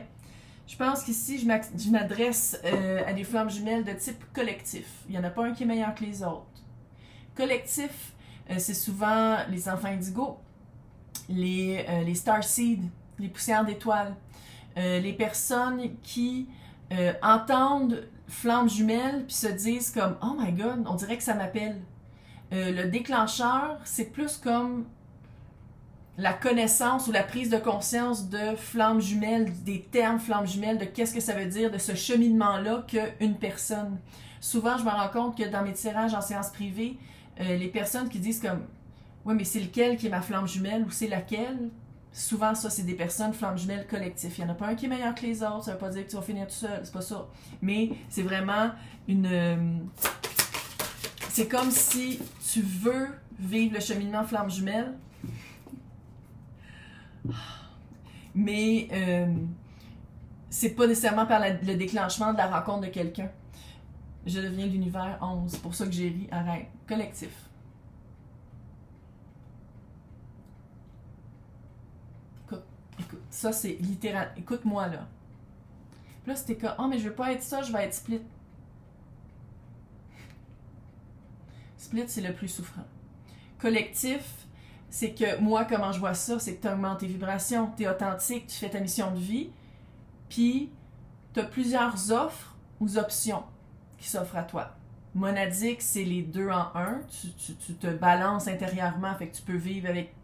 Je pense qu'ici, je m'adresse à des flammes jumelles de type collectif. Il n'y en a pas un qui est meilleur que les autres. Collectif, c'est souvent les enfants indigos, les starseeds, les poussières d'étoiles, les personnes qui entendent flammes jumelles puis se disent comme « Oh my God, on dirait que ça m'appelle ». Le déclencheur, c'est plus comme la connaissance ou la prise de conscience de flammes jumelles, des termes flammes jumelles, de qu'est-ce que ça veut dire, de ce cheminement-là qu'une personne. Souvent, je me rends compte que dans mes tirages en séance privée, les personnes qui disent comme « Oui, mais c'est lequel qui est ma flamme jumelle ou c'est laquelle? » Souvent, ça, c'est des personnes flammes jumelles collectives. Il n'y en a pas un qui est meilleur que les autres. Ça ne veut pas dire que tu vas finir tout seul. C'est pas ça. Mais c'est vraiment une... c'est comme si tu veux vivre le cheminement flamme jumelle, mais c'est pas nécessairement par le déclenchement de la rencontre de quelqu'un. Je deviens l'univers 11. C'est pour ça que j'ai ri. Arrête. Collectif. Écoute, écoute. Ça, c'est littéral. Écoute-moi, là. Puis là, c'était comme, oh, mais je veux pas être ça, je vais être split. Split, c'est le plus souffrant. Collectif, c'est que moi, comment je vois ça, c'est que tu augmentes tes vibrations, tu es authentique, tu fais ta mission de vie, puis tu as plusieurs offres ou options qui s'offrent à toi. Monadique, c'est les deux en un. Tu te balances intérieurement, fait que tu peux vivre avec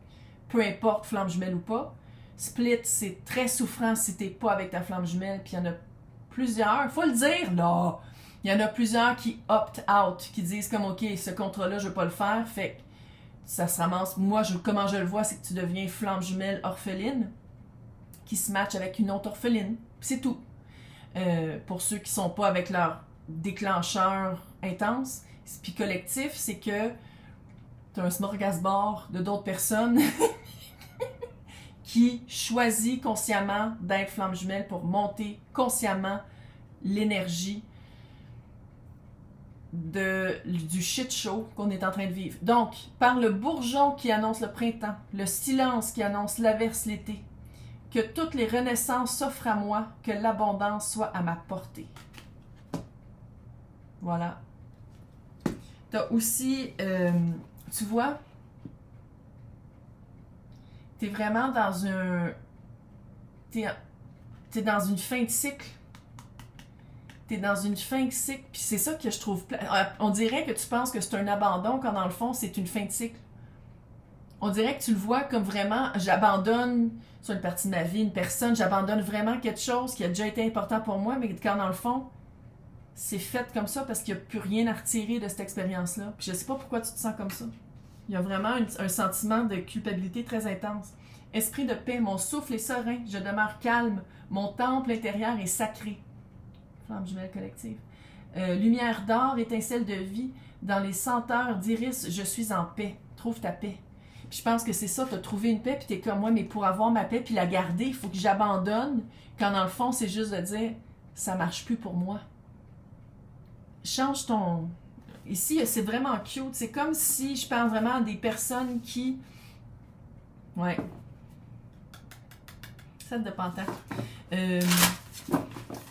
peu importe flamme jumelle ou pas. Split, c'est très souffrant si t'es pas avec ta flamme jumelle, puis il y en a plusieurs, faut le dire, là! Il y en a plusieurs qui opt out, qui disent comme, OK, ce contrat-là, je veux pas le faire, fait que ça se ramasse. Moi, comment je le vois, c'est que tu deviens flamme jumelle orpheline, qui se match avec une autre orpheline, c'est tout. Pour ceux qui sont pas avec leur déclencheur intense. Puis collectif, c'est que tu as un smorgasbord de d'autres personnes qui choisit consciemment d'être flamme jumelle pour monter consciemment l'énergie du shit show qu'on est en train de vivre. Donc, par le bourgeon qui annonce le printemps, le silence qui annonce l'averse l'été, que toutes les renaissances s'offrent à moi, que l'abondance soit à ma portée. Voilà. T'as aussi, tu vois, t'es vraiment dans un... T'es dans une fin de cycle. T'es dans une fin de cycle, puis c'est ça que je trouve... On dirait que tu penses que c'est un abandon, quand dans le fond, c'est une fin de cycle. On dirait que tu le vois comme vraiment, j'abandonne sur une partie de ma vie, une personne, j'abandonne vraiment quelque chose qui a déjà été important pour moi, mais quand dans le fond, c'est fait comme ça parce qu'il n'y a plus rien à retirer de cette expérience-là. Puis je sais pas pourquoi tu te sens comme ça. Il y a vraiment un sentiment de culpabilité très intense. Esprit de paix, mon souffle est serein, je demeure calme, mon temple intérieur est sacré. Flamme jumelle collective. Lumière d'or, étincelle de vie, dans les senteurs d'iris, je suis en paix. Trouve ta paix. Puis je pense que c'est ça, tu as trouvé une paix, puis tu es comme moi, mais pour avoir ma paix, puis la garder, il faut que j'abandonne, quand dans le fond, c'est juste de dire, ça marche plus pour moi. Change ton... Ici, c'est vraiment cute. C'est comme si je parle vraiment à des personnes qui... Ouais. 7 de pentacle.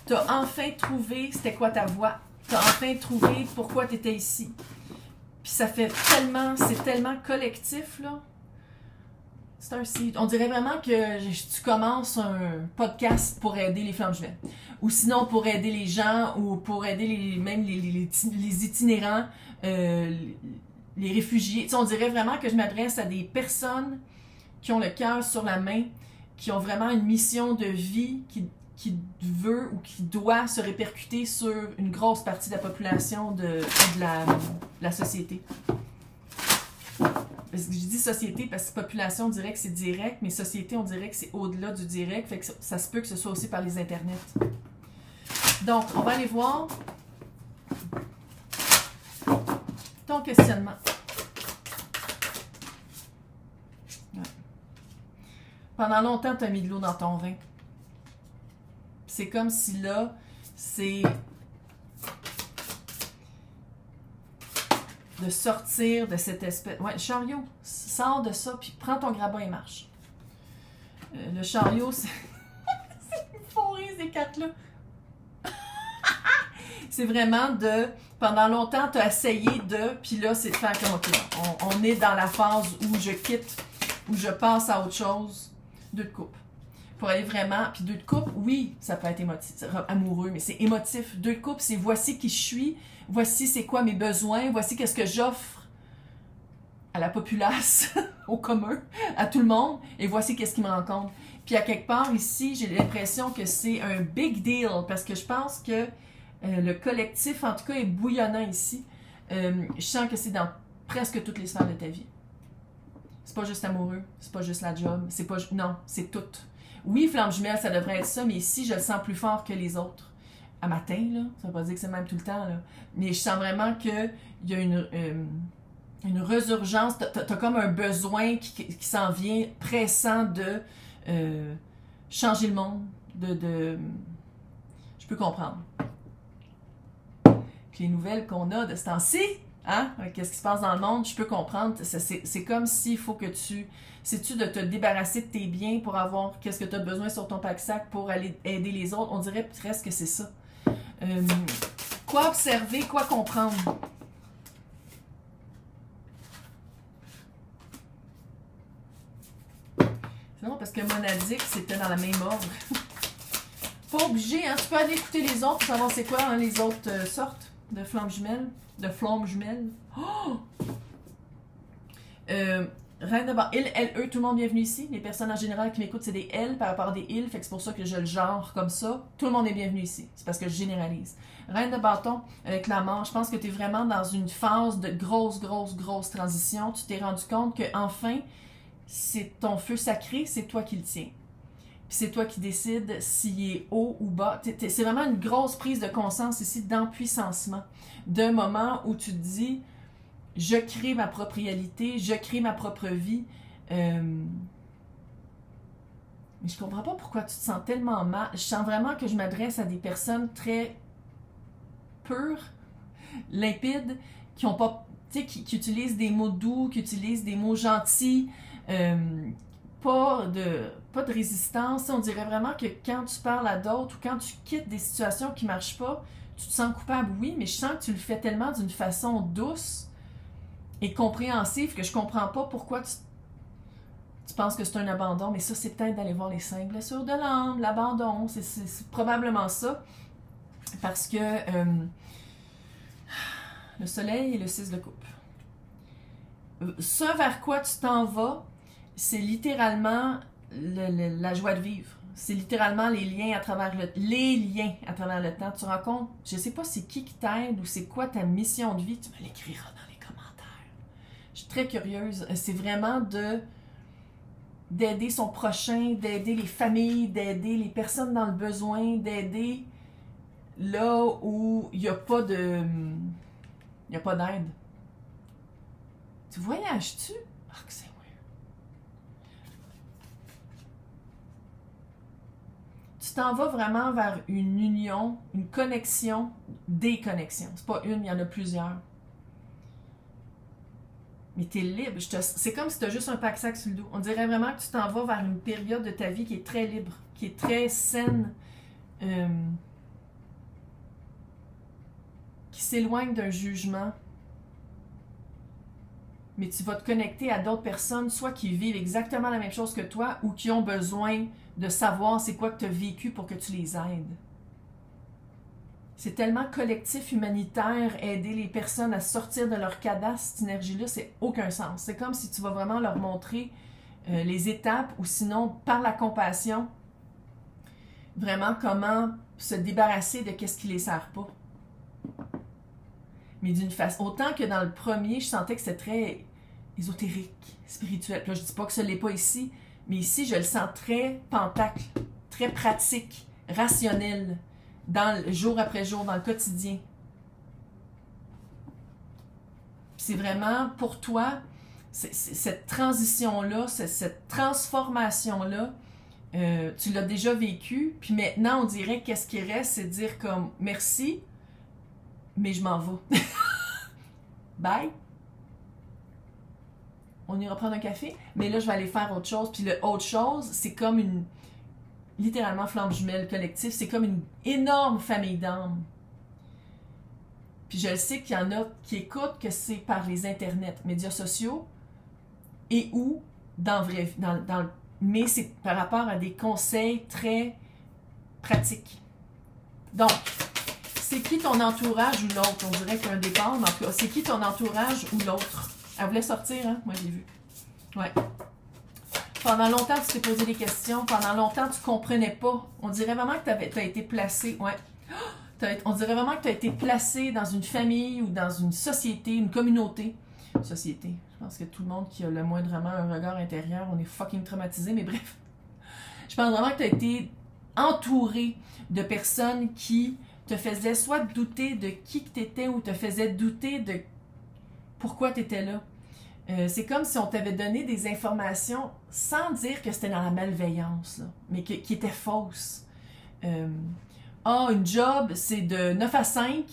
T'as enfin trouvé c'était quoi ta voix. T'as enfin trouvé pourquoi t'étais ici. Puis ça fait tellement... C'est tellement collectif, là. Starseed. On dirait vraiment que tu commences un podcast pour aider les flammes jumelles. Ou sinon pour aider les gens, ou pour aider même les itinérants, les réfugiés. Tu sais, on dirait vraiment que je m'adresse à des personnes qui ont le cœur sur la main, qui ont vraiment une mission de vie qui veut ou qui doit se répercuter sur une grosse partie de la population de la société. Parce que je dis société parce que population, on dirait que c'est direct, mais société, on dirait que c'est au-delà du direct, fait que ça se peut que ce soit aussi par les internets. Donc, on va aller voir ton questionnement. Ouais. Pendant longtemps, tu as mis de l'eau dans ton vin. C'est comme si là, c'est de sortir de cette espèce... Ouais, le chariot, sors de ça, puis prends ton grabat et marche. Le chariot, c'est... c'est une fourrée, ces cartes-là. C'est vraiment de... Pendant longtemps, tu as essayé de... Puis là, c'est de faire comme... OK, on est dans la phase où je quitte, où je passe à autre chose. 2 de coupe. Pour aller vraiment... Puis 2 de coupe, oui, ça peut être émotif, amoureux, mais c'est émotif. 2 de coupe, c'est voici qui je suis, voici c'est quoi mes besoins, voici qu'est-ce que j'offre à la populace, au commun, à tout le monde, et voici qu'est-ce qui me rencontre. Puis à quelque part ici, j'ai l'impression que c'est un big deal, parce que je pense que le collectif, en tout cas, est bouillonnant ici. Je sens que c'est dans presque toutes les sphères de ta vie. C'est pas juste amoureux, c'est pas juste la job, c'est pas... Non, c'est tout. Oui, flamme jumelle, ça devrait être ça, mais ici, je le sens plus fort que les autres. À matin, là, ça veut pas dire que c'est même tout le temps, là. Mais je sens vraiment qu'il y a une résurgence, t'as comme un besoin qui s'en vient pressant de changer le monde, je peux comprendre. que les nouvelles qu'on a de ce temps-ci, hein, qu'est-ce qui se passe dans le monde, je peux comprendre. C'est comme s'il faut que tu... Sais-tu de te débarrasser de tes biens pour avoir qu'est-ce que tu as besoin sur ton pack-sac pour aller aider les autres? On dirait presque que c'est ça. Quoi observer, quoi comprendre? Non, parce que monadique, c'était dans la même ordre. Pas obligé, hein? Tu peux aller écouter les autres pour savoir c'est quoi, hein, les autres sortes de flammes jumelles. De flammes jumelles. Oh! Reine de bar. Il, elle, eux, tout le monde bienvenue ici. Les personnes en général qui m'écoutent, c'est des elles par rapport à des ils. Fait que c'est pour ça que je le genre comme ça. Tout le monde est bienvenu ici. C'est parce que je généralise. Reine de bâton avec la mort. Je pense que tu es vraiment dans une phase de grosse transition. Tu t'es rendu compte que enfin, c'est ton feu sacré, c'est toi qui le tiens. Puis c'est toi qui décides s'il est haut ou bas. C'est vraiment une grosse prise de conscience ici d'empuissancement. D'un moment où tu te dis, je crée ma propre réalité, je crée ma propre vie. Mais je comprends pas pourquoi tu te sens tellement mal. Je sens vraiment que je m'adresse à des personnes très pures, limpides, qui ont pas, tu sais, qui utilisent des mots doux, qui utilisent des mots gentils, pas de résistance. On dirait vraiment que quand tu parles à d'autres ou quand tu quittes des situations qui marchent pas, tu te sens coupable, oui, mais je sens que tu le fais tellement d'une façon douce et compréhensive que je comprends pas pourquoi tu penses que c'est un abandon, mais ça, c'est peut-être d'aller voir les 5 blessures de l'âme, l'abandon, c'est probablement ça, parce que le soleil et le 6 de coupe. Ce vers quoi tu t'en vas, c'est littéralement la joie de vivre. C'est littéralement les liens à travers le temps. Tu rencontres, je sais pas c'est qui t'aide ou c'est quoi ta mission de vie, tu me l'écriras dans les commentaires. Je suis très curieuse. C'est vraiment d'aider son prochain, d'aider les familles, d'aider les personnes dans le besoin, d'aider là où il n'y a pas de... il n'y a pas d'aide. Tu voyages-tu? Ah, que c'est weird. Tu t'en vas vraiment vers une union, une connexion, des connexions. C'est pas une, il y en a plusieurs. Mais tu es libre. C'est comme si tu as juste un pack-sac sur le dos. On dirait vraiment que tu t'en vas vers une période de ta vie qui est très libre, qui est très saine, qui s'éloigne d'un jugement. Mais tu vas te connecter à d'autres personnes, soit qui vivent exactement la même chose que toi ou qui ont besoin de savoir c'est quoi que tu as vécu pour que tu les aides. C'est tellement collectif, humanitaire, aider les personnes à sortir de leur cadastre, cette énergie-là, c'est aucun sens. C'est comme si tu vas vraiment leur montrer les étapes ou sinon, par la compassion, vraiment comment se débarrasser de qu'est-ce qui les sert pas. Mais d'une façon... Autant que dans le premier, je sentais que c'était très ésotérique, spirituel. Puis là, je dis pas que ce l'est pas ici, mais ici, je le sens très pentacle, très pratique, rationnel, dans le jour après jour, dans le quotidien. C'est vraiment, pour toi, cette transition-là, cette transformation-là, tu l'as déjà vécu, puis maintenant, on dirait qu'est-ce qui reste, c'est de dire comme « merci », mais je m'en vais. Bye. On ira prendre un café, mais là, je vais aller faire autre chose. Puis le autre chose, c'est comme une... littéralement flamme jumelle collective. C'est comme une énorme famille d'âmes. Puis je le sais qu'il y en a qui écoutent que c'est par les internets, médias sociaux, et ou mais c'est par rapport à des conseils très pratiques. Donc, c'est qui ton entourage ou l'autre? On dirait qu'il y a un départ, mais en tout cas, c'est qui ton entourage ou l'autre? Elle voulait sortir, hein? Moi, j'ai vu. Ouais. Pendant longtemps, tu t'es posé des questions. Pendant longtemps, tu comprenais pas. On dirait vraiment que tu as été placé. Ouais. On dirait vraiment que tu as été placé dans une famille ou dans une société, une communauté. Société. Je pense que tout le monde qui a le moindrement un regard intérieur, on est fucking traumatisé, mais bref. Je pense vraiment que tu as été entouré de personnes qui te faisaient soit douter de qui tu étais ou te faisaient douter de pourquoi tu étais là. C'est comme si on t'avait donné des informations sans dire que c'était dans la malveillance, là, mais qui étaient fausses. Une job, c'est de 9 à 5,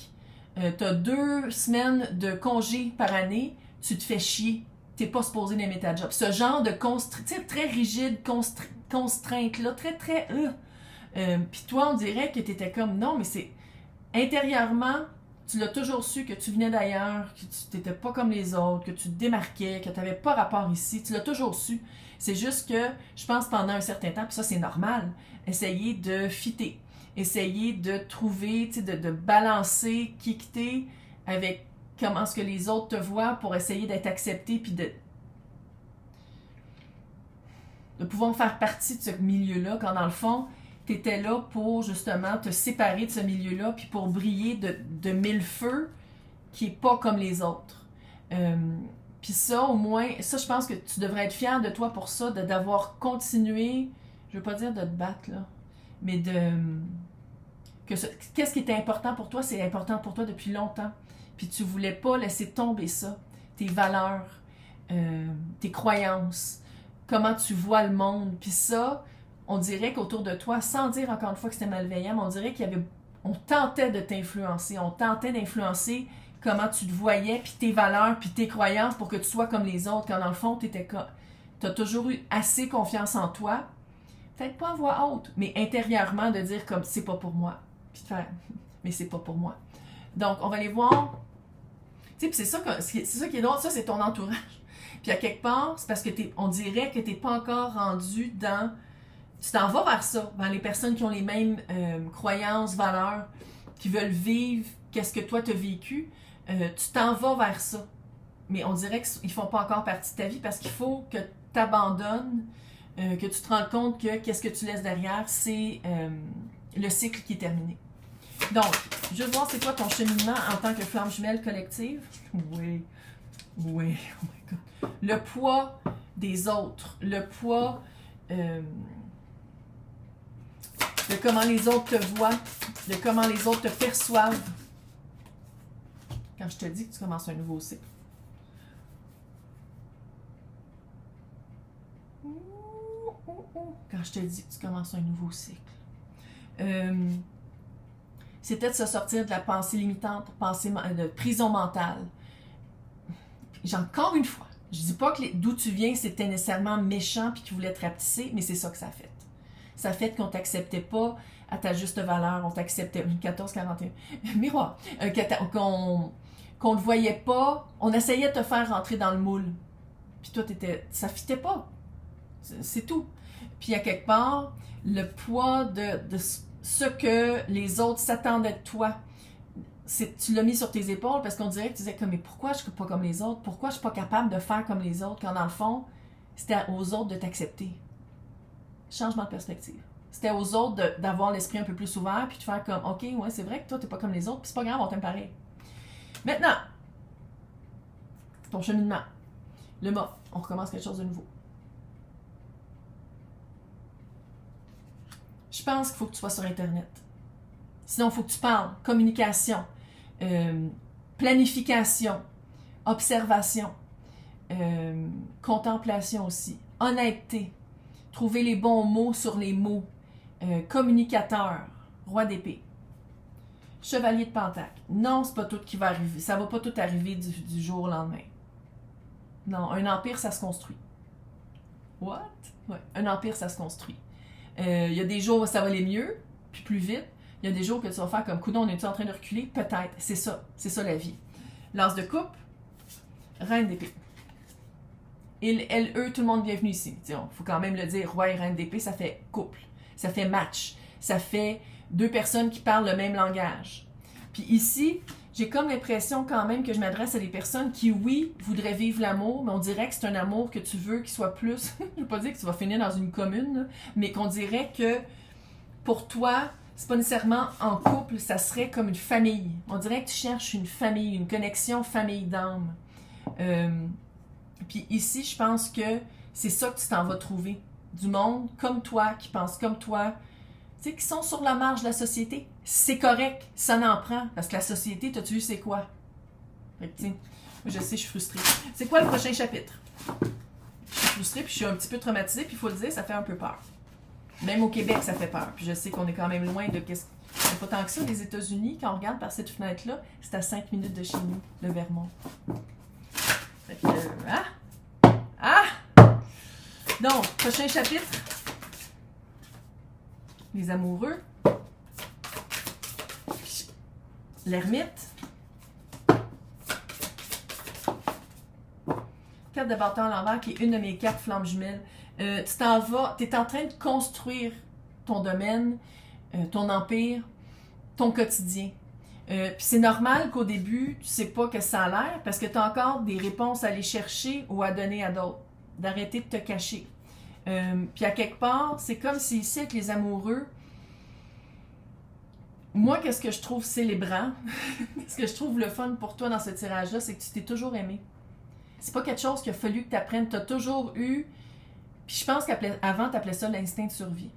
tu as 2 semaines de congé par année, tu te fais chier. Tu n'es pas supposé d'aimer ta job. Ce genre de très rigide, constrainte-là, très... Puis toi, on dirait que tu étais comme, non, mais c'est intérieurement, tu l'as toujours su que tu venais d'ailleurs, que tu n'étais pas comme les autres, que tu te démarquais, que tu n'avais pas rapport ici. Tu l'as toujours su. C'est juste que, je pense, pendant un certain temps, puis ça, c'est normal, essayer de fitter. Essayer de trouver, de balancer qui que t'es avec comment est-ce que les autres te voient pour essayer d'être accepté puis de pouvoir faire partie de ce milieu-là quand dans le fond, tu étais là pour justement te séparer de ce milieu-là puis pour briller de mille feux qui est pas comme les autres. Puis ça, au moins, ça, je pense que tu devrais être fier de toi pour ça, d'avoir continué, je veux pas dire de te battre, là, mais qu'est-ce qui était important pour toi, c'est important pour toi depuis longtemps. Puis tu voulais pas laisser tomber ça, tes valeurs, tes croyances, comment tu vois le monde. Puis ça, on dirait qu'autour de toi, sans dire encore une fois que c'était malveillant, mais on dirait on tentait de t'influencer, on tentait d'influencer comment tu te voyais, puis tes valeurs, puis tes croyances pour que tu sois comme les autres, quand dans le fond, tu as toujours eu assez confiance en toi, peut-être pas à voix haute, mais intérieurement de dire comme c'est pas pour moi, puis de faire mais c'est pas pour moi. Donc, on va aller voir, tu sais, puis c'est ça qui est drôle, ça c'est ton entourage. Puis à quelque part, c'est parce que on dirait que t'es pas encore rendu dans, tu t'en vas vers ça, vers les personnes qui ont les mêmes croyances, valeurs, qui veulent vivre qu'est-ce que toi t'as vécu, tu t'en vas vers ça. Mais on dirait qu'ils font pas encore partie de ta vie parce qu'il faut que tu abandonnes, que tu te rends compte que qu'est-ce que tu laisses derrière, c'est le cycle qui est terminé. Donc, je veux voir c'est quoi ton cheminement en tant que flamme jumelle collective. Oui, oh my God. Le poids des autres, le poids de comment les autres te voient, de comment les autres te perçoivent. Quand je te dis que tu commences un nouveau cycle. Quand je te dis que tu commences un nouveau cycle. C'était de se sortir de la pensée limitante, de prison mentale. Encore une fois, je dis pas que d'où tu viens, c'était nécessairement méchant puis qu'ils voulaient te rapetisser, mais c'est ça que ça a fait. Ça a fait qu'on t'acceptait pas à ta juste valeur, on t'acceptait 14-41. Miroir. Qu'on ne voyait pas, on essayait de te faire rentrer dans le moule. Puis toi, ça fitait pas. C'est tout. Puis à quelque part, le poids de ce que les autres s'attendaient de toi, tu l'as mis sur tes épaules parce qu'on dirait que tu disais comme, mais pourquoi je ne suis pas comme les autres? Pourquoi je ne suis pas capable de faire comme les autres? Quand dans le fond, c'était aux autres de t'accepter. Changement de perspective. C'était aux autres d'avoir l'esprit un peu plus ouvert puis de faire comme, ok, ouais, c'est vrai que toi, tu n'es pas comme les autres, puis c'est pas grave, on t'aime pareil. Maintenant, ton cheminement. Le mot, on recommence quelque chose de nouveau. Je pense qu'il faut que tu sois sur Internet. Sinon, il faut que tu parles. Communication, planification, observation, contemplation aussi, honnêteté, trouver les bons mots sur les mots, communicateur, roi d'épée, chevalier de pentacle. Non, c'est pas tout qui va arriver. Ça va pas tout arriver du jour au lendemain. Non, un empire, ça se construit. What? Ouais, un empire, ça se construit. Il y a des jours où ça va aller mieux, puis plus vite. Il y a des jours que tu vas faire comme coudon, on est-tu en train de reculer? Peut-être. C'est ça la vie. L'as de coupe, reine d'épée. Eux, tout le monde bienvenue ici. Il faut quand même le dire, roi et reine d'épée, ça fait couple, ça fait match, ça fait deux personnes qui parlent le même langage. Puis ici, j'ai comme l'impression quand même que je m'adresse à des personnes qui, oui, voudraient vivre l'amour, mais on dirait que c'est un amour que tu veux qu'il soit plus, je ne veux pas dire que tu vas finir dans une commune, là, mais qu'on dirait que pour toi, c'est pas nécessairement en couple, ça serait comme une famille. On dirait que tu cherches une famille, une connexion famille d'âme. Puis ici, je pense que c'est ça que tu t'en vas trouver. Du monde comme toi, qui pense comme toi, tu sais, qui sont sur la marge de la société. C'est correct, ça n'en prend. Parce que la société, t'as-tu vu, c'est quoi? Fait que, je sais, je suis frustrée. C'est quoi le prochain chapitre? Je suis frustrée, puis je suis un petit peu traumatisée, puis il faut le dire, ça fait un peu peur. Même au Québec, ça fait peur. Puis je sais qu'on est quand même loin de qu'est-ce. C'est pas tant que ça, les États-Unis, quand on regarde par cette fenêtre-là, c'est à 5 minutes de chez nous, le Vermont. Fait que, Donc, prochain chapitre. Les amoureux. L'ermite. Carte de bâton à l'envers, qui est une de mes cartes flammes jumelles. Tu t'en vas, tu es en train de construire ton domaine, ton empire, ton quotidien. Puis c'est normal qu'au début, tu sais pas que ça a l'air, parce que tu as encore des réponses à aller chercher ou à donner à d'autres. D'arrêter de te cacher. Puis à quelque part, c'est comme si ici, avec les amoureux, moi, qu'est-ce que je trouve célébrant, ce que je trouve le fun pour toi dans ce tirage-là, c'est que tu t'es toujours aimé. C'est pas quelque chose qu'il a fallu que tu apprennes. Tu as toujours eu... Puis je pense qu'avant, tu appelais ça l'instinct de survie.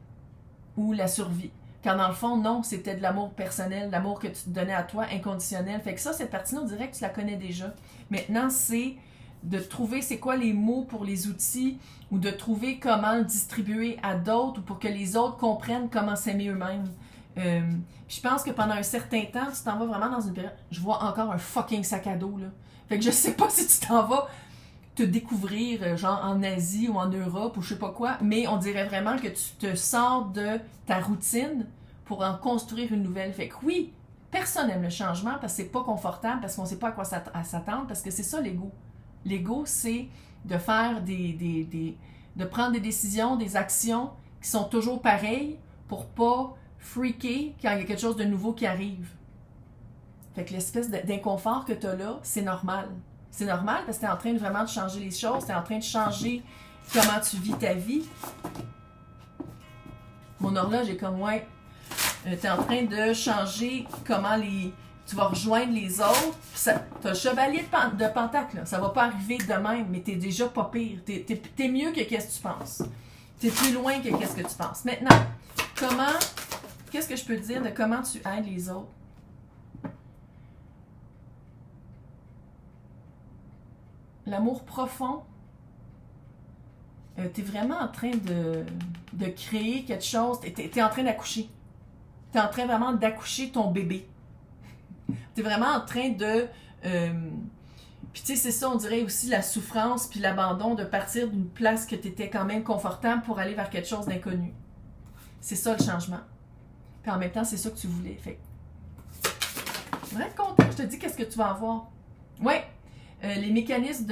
Ou la survie. Quand dans le fond, non, c'était de l'amour personnel, l'amour que tu te donnais à toi, inconditionnel. Fait que ça, cette partie-là, on dirait que tu la connais déjà. Maintenant, c'est de trouver c'est quoi les mots pour les outils ou de trouver comment le distribuer à d'autres ou pour que les autres comprennent comment s'aimer eux-mêmes. Puis je pense que pendant un certain temps, tu t'en vas vraiment dans une période... Je vois encore un fucking sac à dos, là. Fait que je sais pas si tu t'en vas te découvrir, genre en Asie ou en Europe ou je sais pas quoi, mais on dirait vraiment que tu te sors de ta routine pour en construire une nouvelle. Fait que oui, personne n'aime le changement parce que c'est pas confortable, parce qu'on sait pas à quoi s'attendre, parce que c'est ça l'ego. L'ego, c'est de faire de prendre des décisions, des actions qui sont toujours pareilles pour pas freaker quand il y a quelque chose de nouveau qui arrive. Fait que l'espèce d'inconfort que tu as là, c'est normal. C'est normal parce que tu es en train de vraiment changer les choses, tu es en train de changer comment tu vis ta vie. Mon horloge est comme, ouais, tu es en train de changer comment tu vas rejoindre les autres. Tu as le chevalier de pentacle, là. Ça va pas arriver de même, mais tu es déjà pas pire. Tu es mieux que qu'est-ce que tu penses. Tu es plus loin que qu'est-ce que tu penses. Maintenant, qu'est-ce que je peux te dire de comment tu aides les autres? L'amour profond, tu es vraiment en train de créer quelque chose. Tu es en train d'accoucher. Tu es en train vraiment d'accoucher ton bébé. Tu es vraiment en train de... puis tu sais, c'est ça, on dirait aussi la souffrance puis l'abandon de partir d'une place que tu étais quand même confortable pour aller vers quelque chose d'inconnu. C'est ça le changement. Puis en même temps, c'est ça que tu voulais. Fait je vais être content. Je te dis qu'est-ce que tu vas avoir. Ouais. Les mécanismes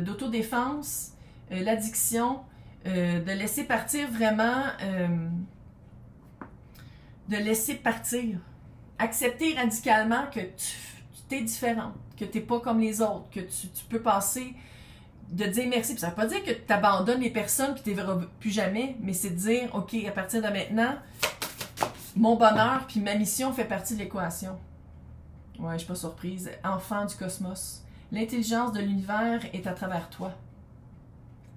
d'autodéfense, l'addiction, de laisser partir vraiment, de laisser partir. Accepter radicalement que tu es différente, que tu n'es pas comme les autres, que tu peux passer, de dire merci. Puis ça ne veut pas dire que tu abandonnes les personnes et tu ne les verras plus jamais, mais c'est de dire, OK, à partir de maintenant, mon bonheur puis ma mission fait partie de l'équation. Ouais, je ne suis pas surprise. Enfant du cosmos. L'intelligence de l'univers est à travers toi.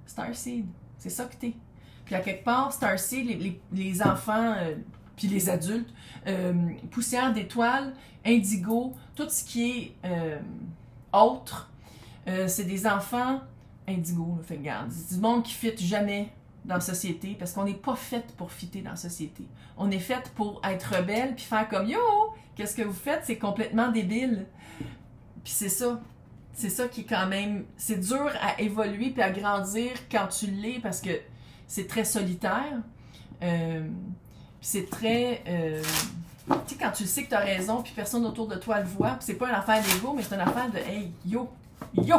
Starseed, c'est ça que t'es. Puis à quelque part, Starseed, les enfants, puis les adultes, poussière d'étoiles, indigo, tout ce qui est autre, c'est des enfants indigo. Là, fait regarde, c'est du monde qui ne fit jamais dans la société, parce qu'on n'est pas fait pour fitter dans la société. On est fait pour être rebelle, puis faire comme « Yo, qu'est-ce que vous faites? C'est complètement débile. » Puis c'est ça. C'est ça qui est quand même... C'est dur à évoluer puis à grandir quand tu l'es parce que c'est très solitaire. C'est très... tu sais, quand tu sais que tu as raison puis personne autour de toi le voit, puis c'est pas une affaire d'ego, mais c'est une affaire de « Hey, yo! Yo! »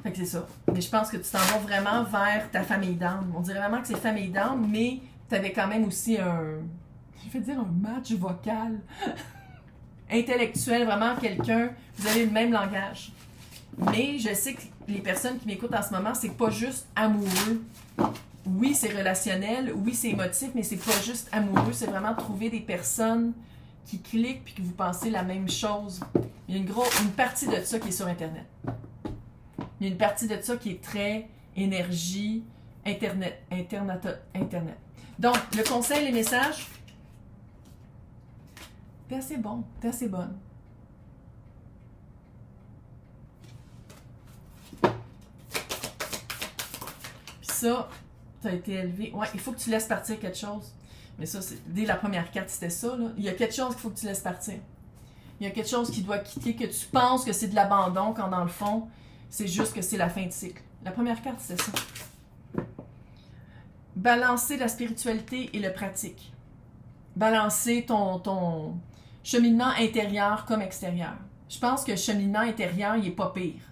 Fait que c'est ça. Mais je pense que tu t'en vas vraiment vers ta famille d'âme. On dirait vraiment que c'est famille d'âme, mais tu avais quand même aussi un... Je vais dire un match vocal. Intellectuel, vraiment quelqu'un, vous avez le même langage. Mais je sais que les personnes qui m'écoutent en ce moment, c'est pas juste amoureux. Oui, c'est relationnel, oui, c'est émotif, mais c'est pas juste amoureux, c'est vraiment trouver des personnes qui cliquent puis que vous pensez la même chose. Il y a une partie de ça qui est sur Internet. Il y a une partie de ça qui est très énergie, Internet. Donc, le conseil, les messages... T'es assez bon, t'es assez bonne. Puis ça, tu as été élevé. Ouais, il faut que tu laisses partir quelque chose. Mais ça, dès la première carte, c'était ça. Là. Il y a quelque chose qu'il faut que tu laisses partir. Il y a quelque chose qui doit quitter, que tu penses que c'est de l'abandon, quand dans le fond, c'est juste que c'est la fin de cycle. La première carte, c'était ça. Balancer la spiritualité et le pratique. Balancer ton cheminement intérieur comme extérieur. Je pense que le cheminement intérieur, il est pas pire.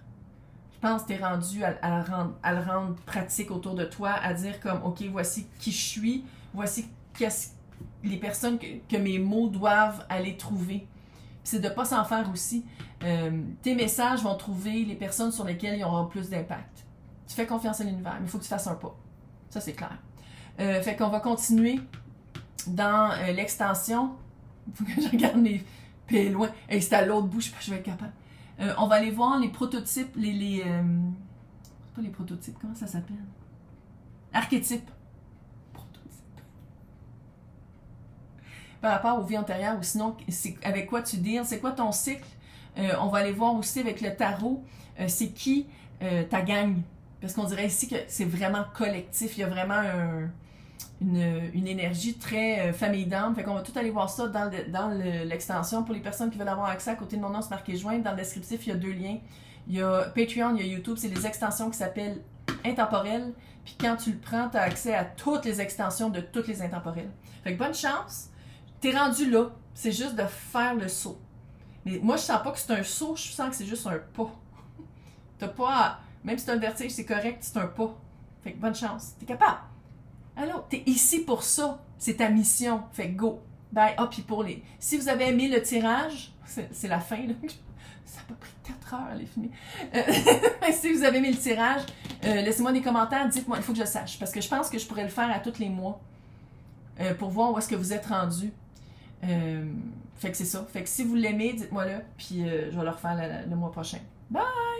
Je pense que tu es rendu à le rendre pratique autour de toi, à dire comme, OK, voici qui je suis, voici les personnes que mes mots doivent aller trouver. C'est de ne pas s'en faire aussi. Tes messages vont trouver les personnes sur lesquelles ils auront plus d'impact. Tu fais confiance à l'univers, mais il faut que tu fasses un pas. Ça, c'est clair. Fait qu'on va continuer dans l'extension. Il faut que je regarde mes pieds loin. Et c'est à l'autre bout, je sais pas si je vais être capable. On va aller voir les prototypes, c'est pas les prototypes, comment ça s'appelle? Archétypes. Prototypes. Par rapport aux vies antérieures, ou sinon, c'est avec quoi tu deals, c'est quoi ton cycle? On va aller voir aussi avec le tarot, c'est qui ta gang? Parce qu'on dirait ici que c'est vraiment collectif, il y a vraiment une énergie très famille d'âme. Fait qu'on va tout aller voir ça dans l'extension. Pour les personnes qui veulent avoir accès, à côté de mon nom, c'est marqué joindre. Dans le descriptif, il y a 2 liens. Il y a Patreon, il y a YouTube. C'est des extensions qui s'appellent intemporelles. Puis quand tu le prends, tu as accès à toutes les extensions de toutes les intemporelles. Fait que bonne chance. T'es rendu là. C'est juste de faire le saut. Mais moi, je sens pas que c'est un saut. Je sens que c'est juste un pas. T'as pas... Même si t'as un vertige, c'est correct. C'est un pas. Fait que bonne chance. T'es capable. Alors, t'es ici pour ça. C'est ta mission. Fait que go. Bye. Ah, puis pour les... Si vous avez aimé le tirage, c'est la fin, là. Ça a pas pris 4 heures à les filmer. Si vous avez aimé le tirage, laissez-moi des commentaires. Dites-moi, il faut que je sache. Parce que je pense que je pourrais le faire à tous les mois. Pour voir où est-ce que vous êtes rendu. Fait que c'est ça. Fait que si vous l'aimez, dites-moi-le. Puis je vais le refaire le mois prochain. Bye!